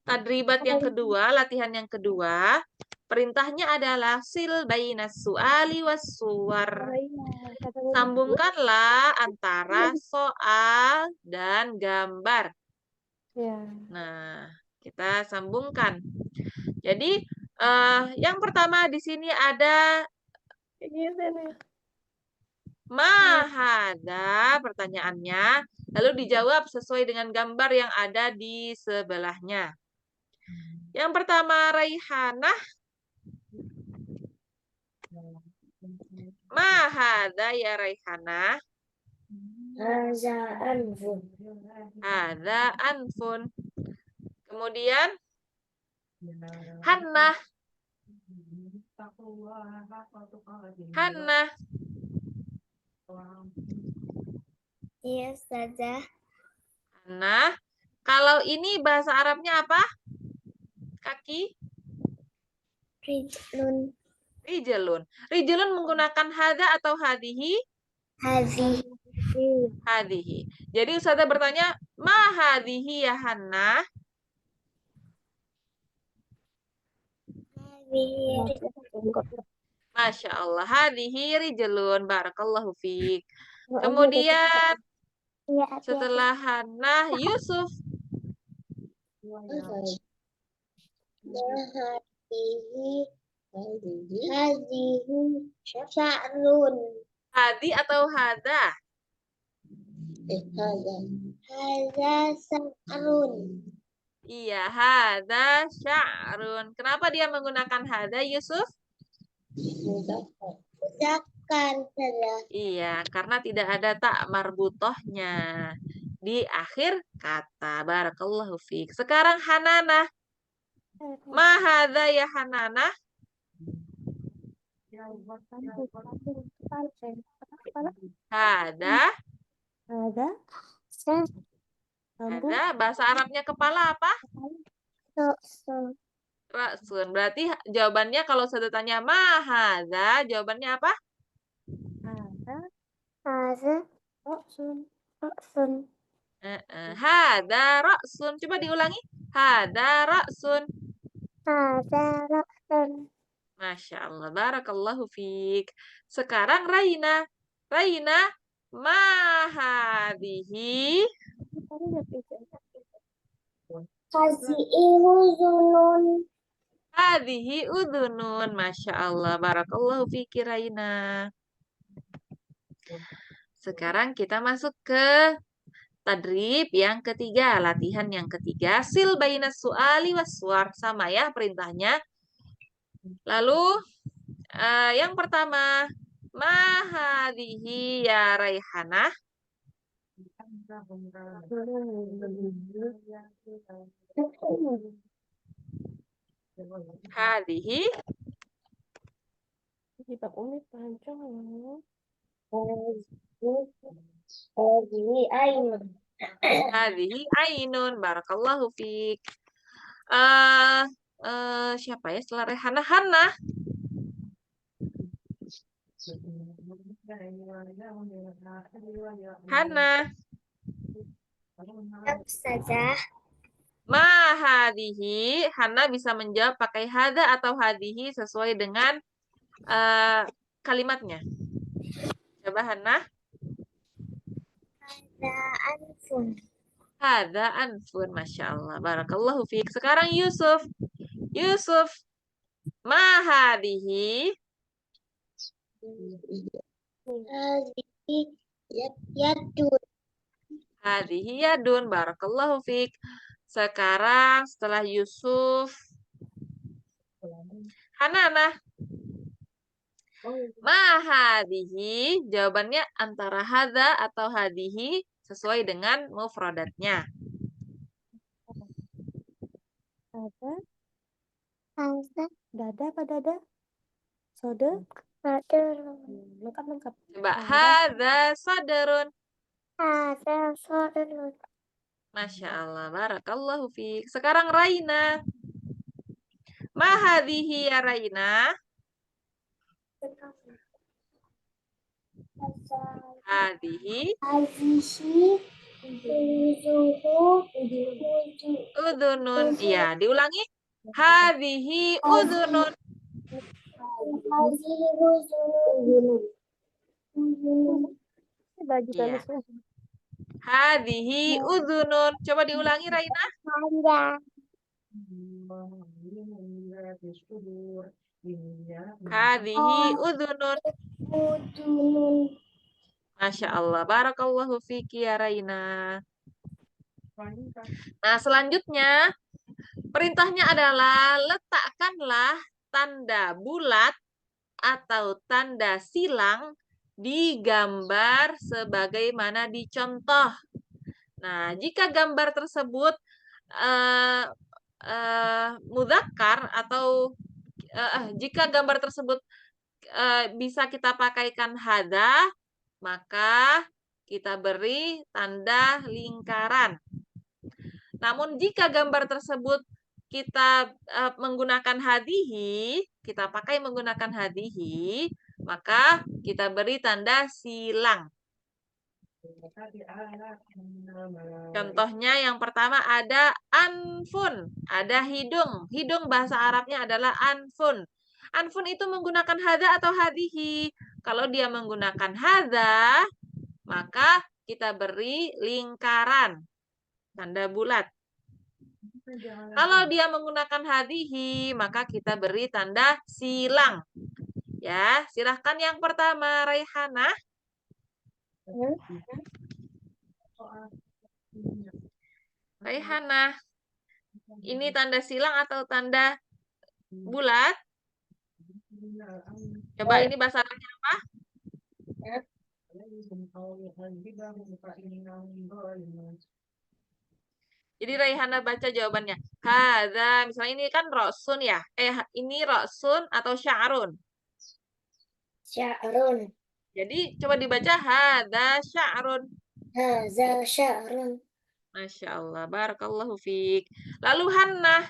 Tadribat yang kedua, latihan yang kedua. Perintahnya adalah sil bainas su'ali was suwar. Sambungkanlah antara soal dan gambar. Nah, kita sambungkan. Jadi, yang pertama di sini ada Ma hadza, pertanyaannya. Lalu dijawab sesuai dengan gambar yang ada di sebelahnya. Yang pertama, Raihanah. Ma hadza ya Raihanah. Haza anfun. Hadza anfun. Kemudian Hannah. Hannah. Iya, Ustazah. Hannah. Kalau ini bahasa Arabnya apa? Kaki? Rijlun. Rijelun. Rijelun menggunakan hadza atau hadihi? Hazihi. Hadihi. Jadi Ustazah bertanya, ma hadihi ya Hannah? Masya Allah. Hadihi rijelun. Barakallahu fiik. Kemudian setelah Hannah, Yusuf. Hazihi sya'run. Hadi atau hada? Haza sya'run. Iya, hada sya'run. Kenapa dia menggunakan hada, Yusuf? Ucapkan saja. Iya, karena tidak ada tak marbutohnya di akhir kata. Barakallahu fiik. Sekarang Hananah. Ma hadza ya Hananah? Hada. Ada. Hada. Bahasa Arabnya kepala apa? Ra'sun. Berarti jawabannya kalau saya tanya ma hadza, jawabannya apa? Haza ra'sun. Hada ra'sun. Coba diulangi. Hada ra'sun. Haza ra'sun. Masya Allah. Barakallahu fiik. Sekarang Raina. Raina. Ma hadihi. Hazihi huzunun. Hadihi udhunun. Masya Allah. Barakallahu fiik Raina. Sekarang kita masuk ke tadrib yang ketiga. Latihan yang ketiga. Sil bainas su'ali waswar. Sama ya perintahnya. Lalu yang pertama, ma hadhihi ya Raihanah? Hadhihi hadhihi ainun. Barakallahu fiik. Siapa ya setelah Raihanah? Hannah. Hannah. Ustazah. Ma hadihi. Hannah bisa menjawab pakai hada atau hadihi sesuai dengan kalimatnya. Coba Hannah. Haza anfun. Hada anfun. Masya Allah. Barakallahu fiik. Sekarang Yusuf. Yusuf. Ma hadihi. Hazihi yadun. Hadihi yadun. Barakallahu fiik. Sekarang setelah Yusuf, Hananah. Ma hadihi. Jawabannya antara hadza atau hadihi sesuai dengan mufradatnya. Haza. Dada apa dada? Soda? Dada. Lengkap. Coba hadza sadrun. Haza sodun. Masya Allah. Barakallahu fiik. Sekarang Raina. Ma hadihi ya Raina. Hadihi Hazihi udhunun. Iya, diulangi. Hadihi udhunun. Hazihi huzunun. Iya. Hadihi udhunun. Coba diulangi Raina. Hadihi udhunun. Huzunun. Masya Allah. Barakallahu fiki ya Raina. Nah, selanjutnya perintahnya adalah letakkanlah tanda bulat atau tanda silang di gambar sebagaimana dicontoh. Nah, jika gambar tersebut eh, mudzakkar atau jika gambar tersebut bisa kita pakaikan hada, maka kita beri tanda lingkaran. Namun jika gambar tersebut kita menggunakan hadihi, kita pakai menggunakan hadihi, maka kita beri tanda silang. Contohnya yang pertama ada anfun, ada hidung. Hidung bahasa Arabnya adalah anfun. Anfun itu menggunakan hada atau hadihi. Kalau dia menggunakan hada, maka kita beri lingkaran, tanda bulat. Kalau dia menggunakan hadihi, maka kita beri tanda silang. Ya, silahkan yang pertama, Raihana. Raihana, ini tanda silang atau tanda bulat? Coba ini bahasa Arabnya apa? Jadi Raihana baca jawabannya. Hadza, misalnya ini kan rosun ya. Ini rosun atau sya'run. Sya'run. Jadi coba dibaca hadza sya'run. Hadza sya'run. Masya Allah, barakallahu fiik. Lalu Hannah.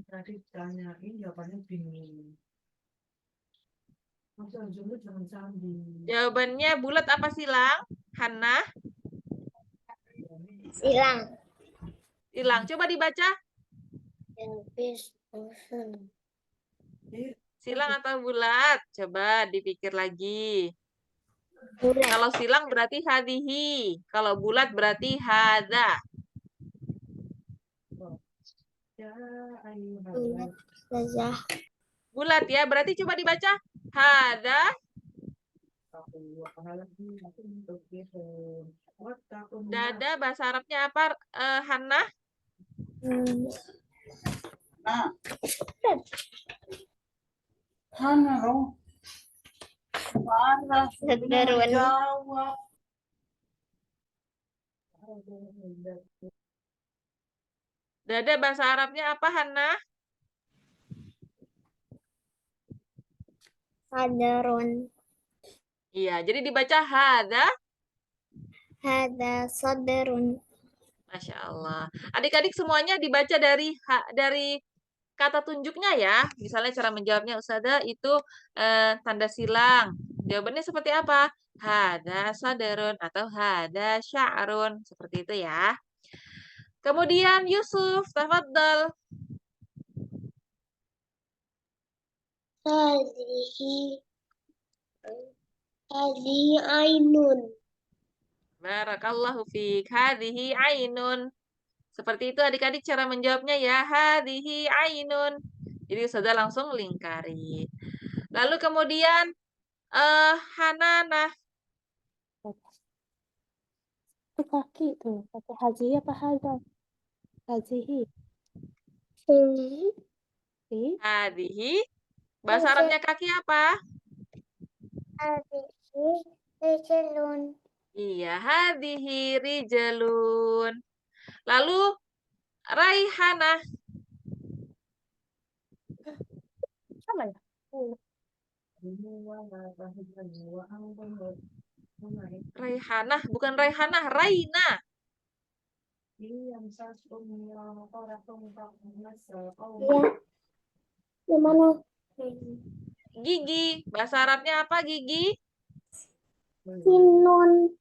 Tadi tanyain jawabannya bingung. Masa dulu jangan sambung. Jawabannya bulat apa silang? Hannah? Silang. Silang. Coba dibaca. Silang atau bulat? Coba dipikir lagi. Bulat. Kalau silang berarti hadihi. Kalau bulat berarti hadza. Bulat ya. Berarti coba dibaca. Hadza. Dada bahasa Arabnya apa, Hannah? Hana dong. Sadarun. Jawab. Dada bahasa Arabnya apa, Hannah? Sadarun. Iya, jadi dibaca hadza. Hadza sadarun. Masya Allah. Adik-adik semuanya dibaca dari kata tunjuknya ya. Misalnya cara menjawabnya Ustazah itu tanda silang. Jawabannya seperti apa? Hada sadarun atau hada sya'run. Seperti itu ya. Kemudian Yusuf, tafadhal. Hadhihi ainun. Barakallahu fiik. Hadhihi ainun. Seperti itu adik-adik cara menjawabnya ya. Hadhihi ainun. Jadi Ustazah langsung lingkari. Lalu kemudian Hanana. Itu kaki tuh. Pakai haji apa hadza? Hazihi. Hadhihi. Bahasa Arabnya kaki apa? Hadhihi rijlun. Iya, hadhihi rijalun. Lalu Raihana. Sama ya? Raihana, bukan Raihana, Raina. Iya. Yang mana? Gigi. Bahasa Arabnya apa gigi? Sinun.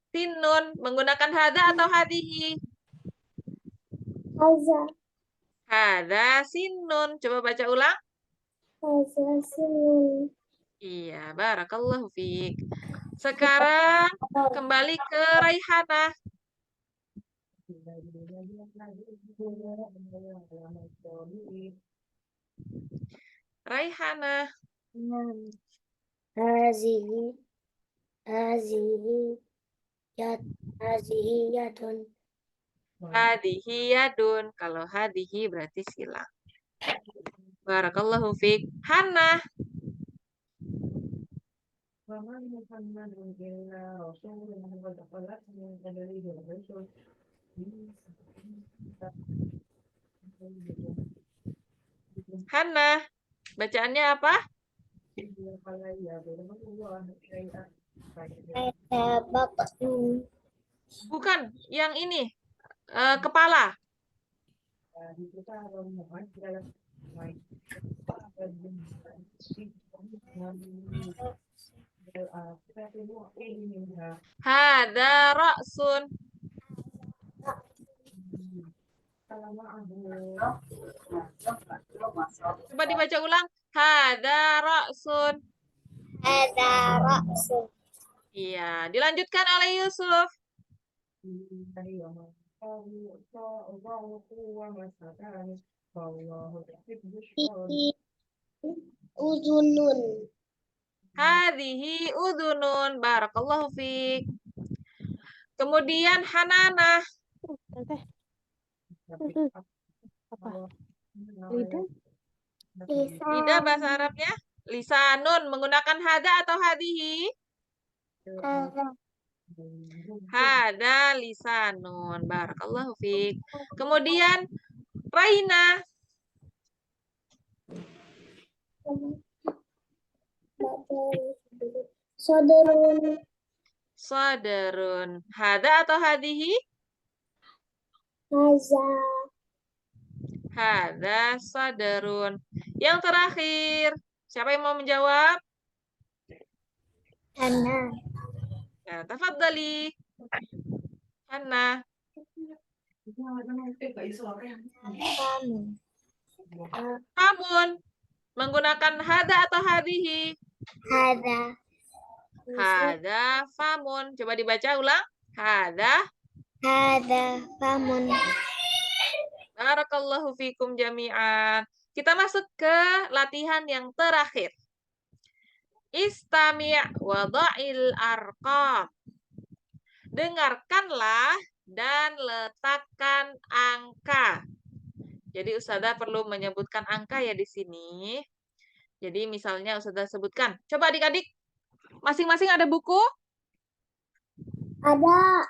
Sinun. Menggunakan hada atau hadihi? Haza. Hada sinun. Coba baca ulang. Haza sinun. Iya, barakallahu fiik. Sekarang kembali ke Raihana. Raihana. Hazihi, hazihi, yad, hazihi yadun. Hadihi yadun. Kalau hadihi berarti silang. Barakallahu fiik. Hana. Hana. Bacaannya apa? Bukan, yang ini. Kepala. Hada ra'sun. Coba dibaca ulang. Hada ra'sun. Ada ra'su. Iya, dilanjutkan oleh Yusuf. Udunun. Hadhihi udhunun. Barakallahu fiik. Kemudian Hananah. Teteh. Apa? Lidah? Lidah bahasa Arabnya lisanun. Menggunakan hada atau hadhihi? Hada lisanun. Barakallahu fiik. Kemudian Raina. Soderun. Sadarun. Hada atau hadhihi? Haza. Hada sadarun. Yang terakhir, siapa yang mau menjawab? Hana. Nah, tafadhali. Hana. Famun. Menggunakan hada atau hadhihi? Hada. Hada famun. Coba dibaca ulang. Hada. Hada famun. Barakallahu fikum jami'an. Kita masuk ke latihan yang terakhir. Istami' wada'il arqam. Dengarkanlah dan letakkan angka. Jadi Ustazah perlu menyebutkan angka ya di sini. Jadi misalnya Ustazah sebutkan. Coba adik-adik, masing-masing ada buku? Ada.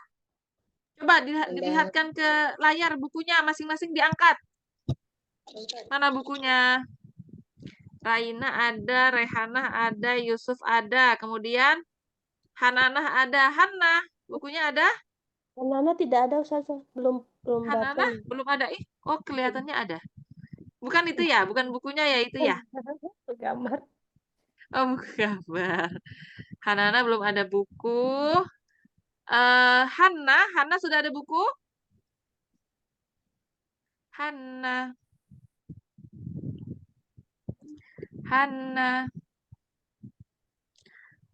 Coba dilihatkan ke layar bukunya, masing-masing diangkat. Mana bukunya? Raina ada, Rehanah ada, Yusuf ada. Kemudian Hananah ada. Hanna, bukunya ada? Nana tidak ada Ustazah. Belum baca. Hananah belum ada. Oh kelihatannya ada. Bukan itu ya, bukan bukunya ya itu ya. Gambar. Oh bukan gambar. Hanana belum ada buku. Hanna sudah ada buku? Hanna.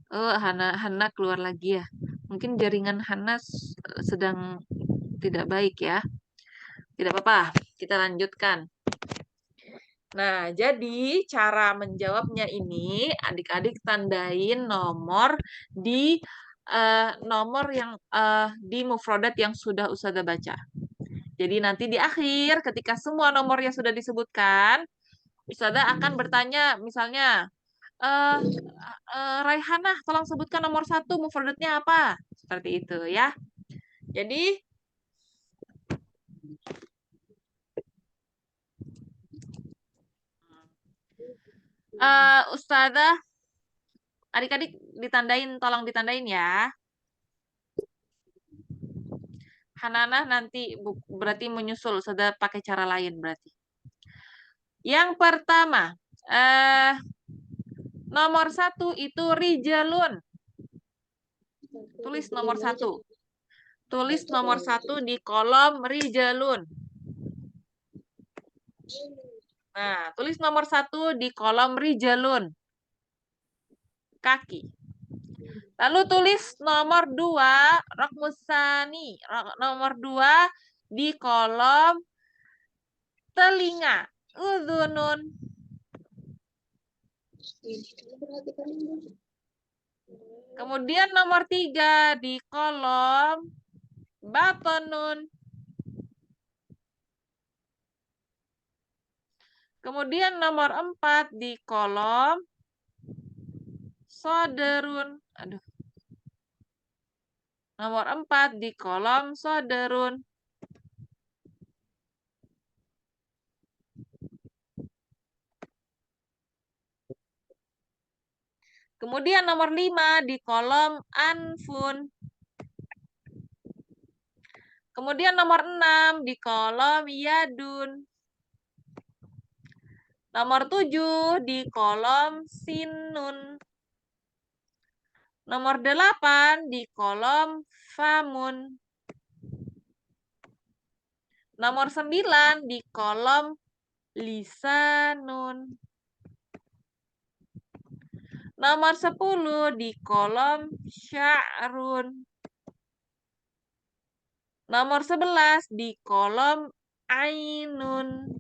Oh, Hanna keluar lagi ya. Mungkin jaringan Hanna sedang tidak baik ya. Tidak apa-apa, kita lanjutkan. Nah, jadi cara menjawabnya ini adik-adik tandain nomor di nomor yang di mufradat yang sudah Ustazah baca. Jadi nanti di akhir ketika semua nomornya sudah disebutkan, Ustazah akan bertanya misalnya, Raihanah, tolong sebutkan nomor 1 mufradatnya apa? Seperti itu ya. Jadi Ustazah, adik-adik ditandain, tolong ditandain ya. Hananah nanti berarti menyusul, sudah pakai cara lain berarti. Yang pertama, nomor 1 itu rijalun. Tulis nomor 1. Tulis nomor 1 di kolom rijalun. Nah, tulis nomor 1 di kolom rijalun. Kaki. Lalu tulis nomor 2, rokmusani. Nomor 2 di kolom telinga. Udhunun. Kemudian nomor 3 di kolom batonun. Kemudian nomor 4 di kolom soderun. Aduh. Nomor 4 di kolom soderun. Kemudian nomor 5 di kolom anfun. Kemudian nomor 6 di kolom yadun. Nomor 7 di kolom sinun. Nomor 8 di kolom famun. Nomor 9 di kolom lisanun. Nomor 10 di kolom sya'run. Nomor 11 di kolom ainun.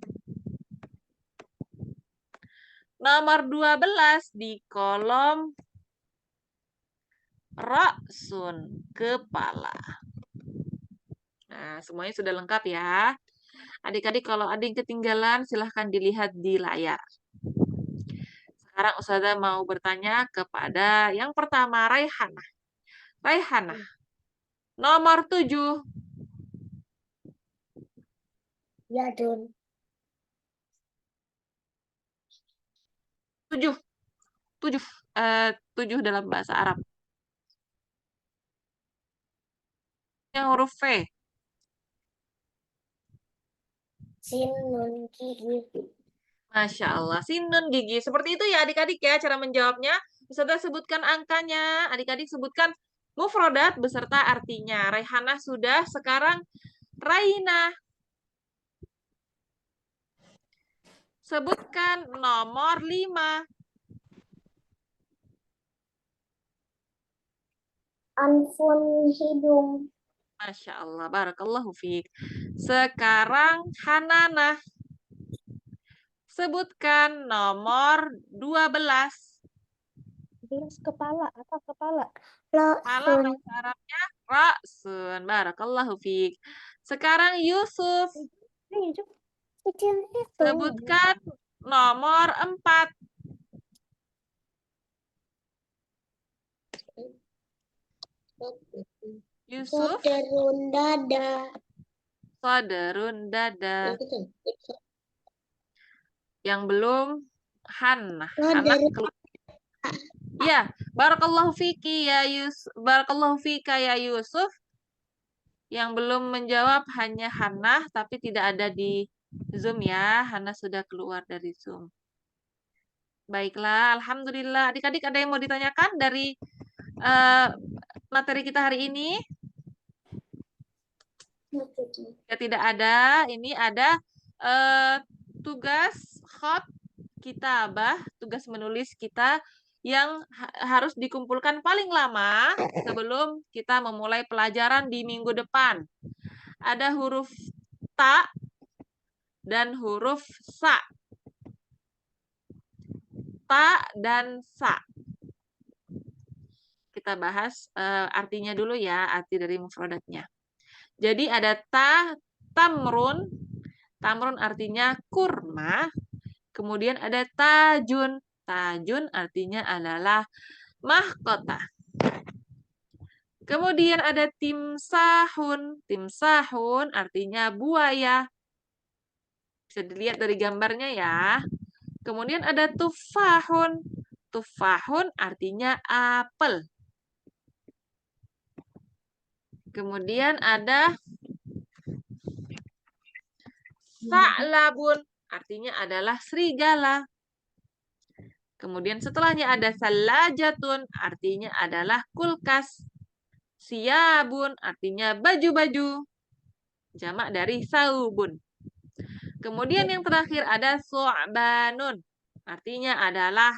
Nomor 12 di kolom ra'sun, kepala. Nah, semuanya sudah lengkap ya. Adik-adik kalau ada yang ketinggalan silahkan dilihat di layar. Sekarang Ustazah mau bertanya kepada yang pertama, Raihanah. Raihanah, nomor 7. Yadun. 7. 7 dalam bahasa Arab. Yang huruf V. Sin, nun, gigi. Masya Allah. Sinun gigi. Seperti itu ya adik-adik ya cara menjawabnya. Ustazah sebutkan angkanya. Adik-adik sebutkan mufrodat beserta artinya. Raihanah sudah. Sekarang Raina. Sebutkan nomor 5. Anfun, hidung. Masya Allah. Barakallahu fiik. Sekarang Hananah. Sebutkan nomor 12. Kepala, apa kepala? Kepala bahasa Arabnya ra'sun. Barakallahu fiik. Sekarang Yusuf. Kecil itu. Sebutkan nomor 4. Yusuf. Soderun dada. Soderun dada. Yang belum Hannah. Hannah keluar. Ya, barakallahu fiki ya Yusuf. Barakallahu fika ya Yusuf. Yang belum menjawab hanya Hannah, tapi tidak ada di Zoom ya. Hannah sudah keluar dari Zoom. Baiklah, alhamdulillah. Adik-adik ada yang mau ditanyakan dari materi kita hari ini? Ya, tidak ada. Ini ada tugas khot kitabah, tugas menulis kita yang harus dikumpulkan paling lama sebelum kita memulai pelajaran di minggu depan. Ada huruf ta dan huruf sa. Ta dan sa. Kita bahas artinya dulu ya, arti dari mufradatnya. Jadi ada tamrun. Tamrun artinya kurma. Kemudian ada tajun. Tajun artinya adalah mahkota. Kemudian ada timsahun. Timsahun artinya buaya. Bisa dilihat dari gambarnya ya. Kemudian ada tufahun. Tufahun artinya apel. Kemudian ada sa'labun, artinya adalah serigala. Kemudian setelahnya ada salajatun, artinya adalah kulkas. Siyabun, artinya baju-baju. Jamak dari saubun. Kemudian yang terakhir ada su'banun, artinya adalah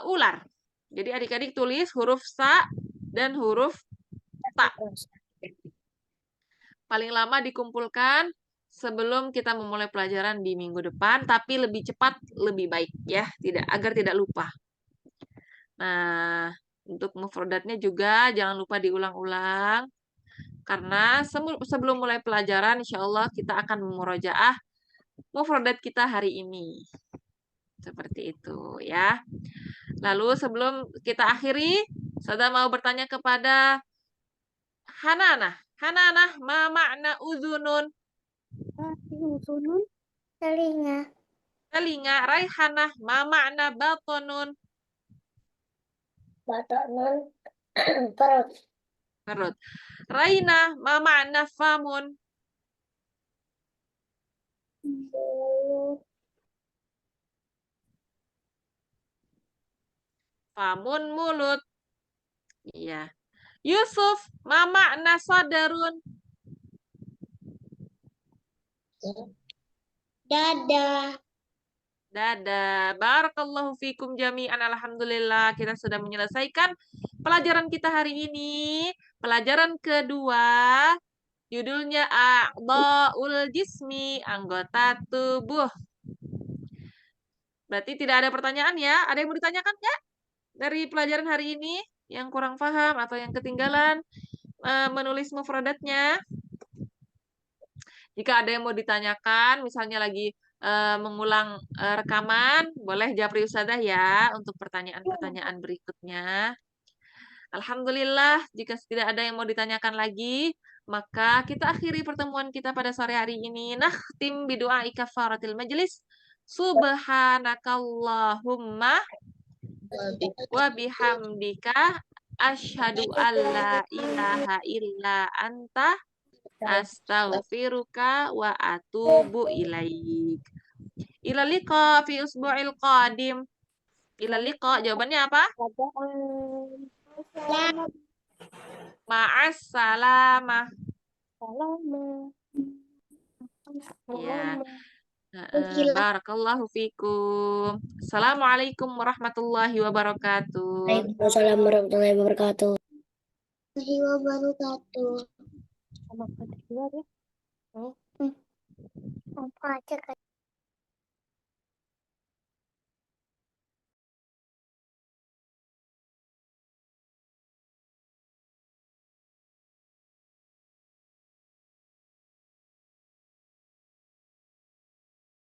ular. Jadi adik-adik tulis huruf sa dan huruf ta. Paling lama dikumpulkan sebelum kita memulai pelajaran di minggu depan, tapi lebih cepat lebih baik ya, agar tidak lupa. Nah, Untuk mufradatnya juga jangan lupa diulang-ulang. Karena sebelum mulai pelajaran, insya Allah kita akan memurojaah mufradat kita hari ini. Seperti itu ya. Lalu sebelum kita akhiri, saya mau bertanya kepada Hananah. Hananah, ma makna uzunun? Uzunun telinga. Telinga. Raihanah, ma makna batonun? Batonun perut. Perut. Raina, ma makna famun? Famun mulut. Iya. Yusuf, ma makna sadarun? Dada. Dadah. Barakallahu fikum jami'an. Alhamdulillah kita sudah menyelesaikan pelajaran kita hari ini. Pelajaran kedua. Judulnya A'dha'ul Jismi. Anggota tubuh. Berarti tidak ada pertanyaan ya? Ada yang mau ditanyakan nggak? Dari pelajaran hari ini? Yang kurang paham atau yang ketinggalan menulis mufradatnya? Jika ada yang mau ditanyakan, misalnya lagi mengulang rekaman, boleh japri Ustazah ya untuk pertanyaan-pertanyaan berikutnya. Alhamdulillah, jika tidak ada yang mau ditanyakan lagi, maka kita akhiri pertemuan kita pada sore hari ini. Nakhtim bidu'ai kafaratil majlis. Subhanakallahumma wa bihamdika asyhadu alla ilaha illa anta astaghfiruka wa atubu ilaik. Ila liqa fi usbu'il qadim. Ila liqa, jawabannya apa? Ma'as salamah. Ya. Barakallahu fikum. Assalamualaikum warahmatullahi wabarakatuh. Waalaikumsalam warahmatullahi wabarakatuh. Sama ya. Apa aja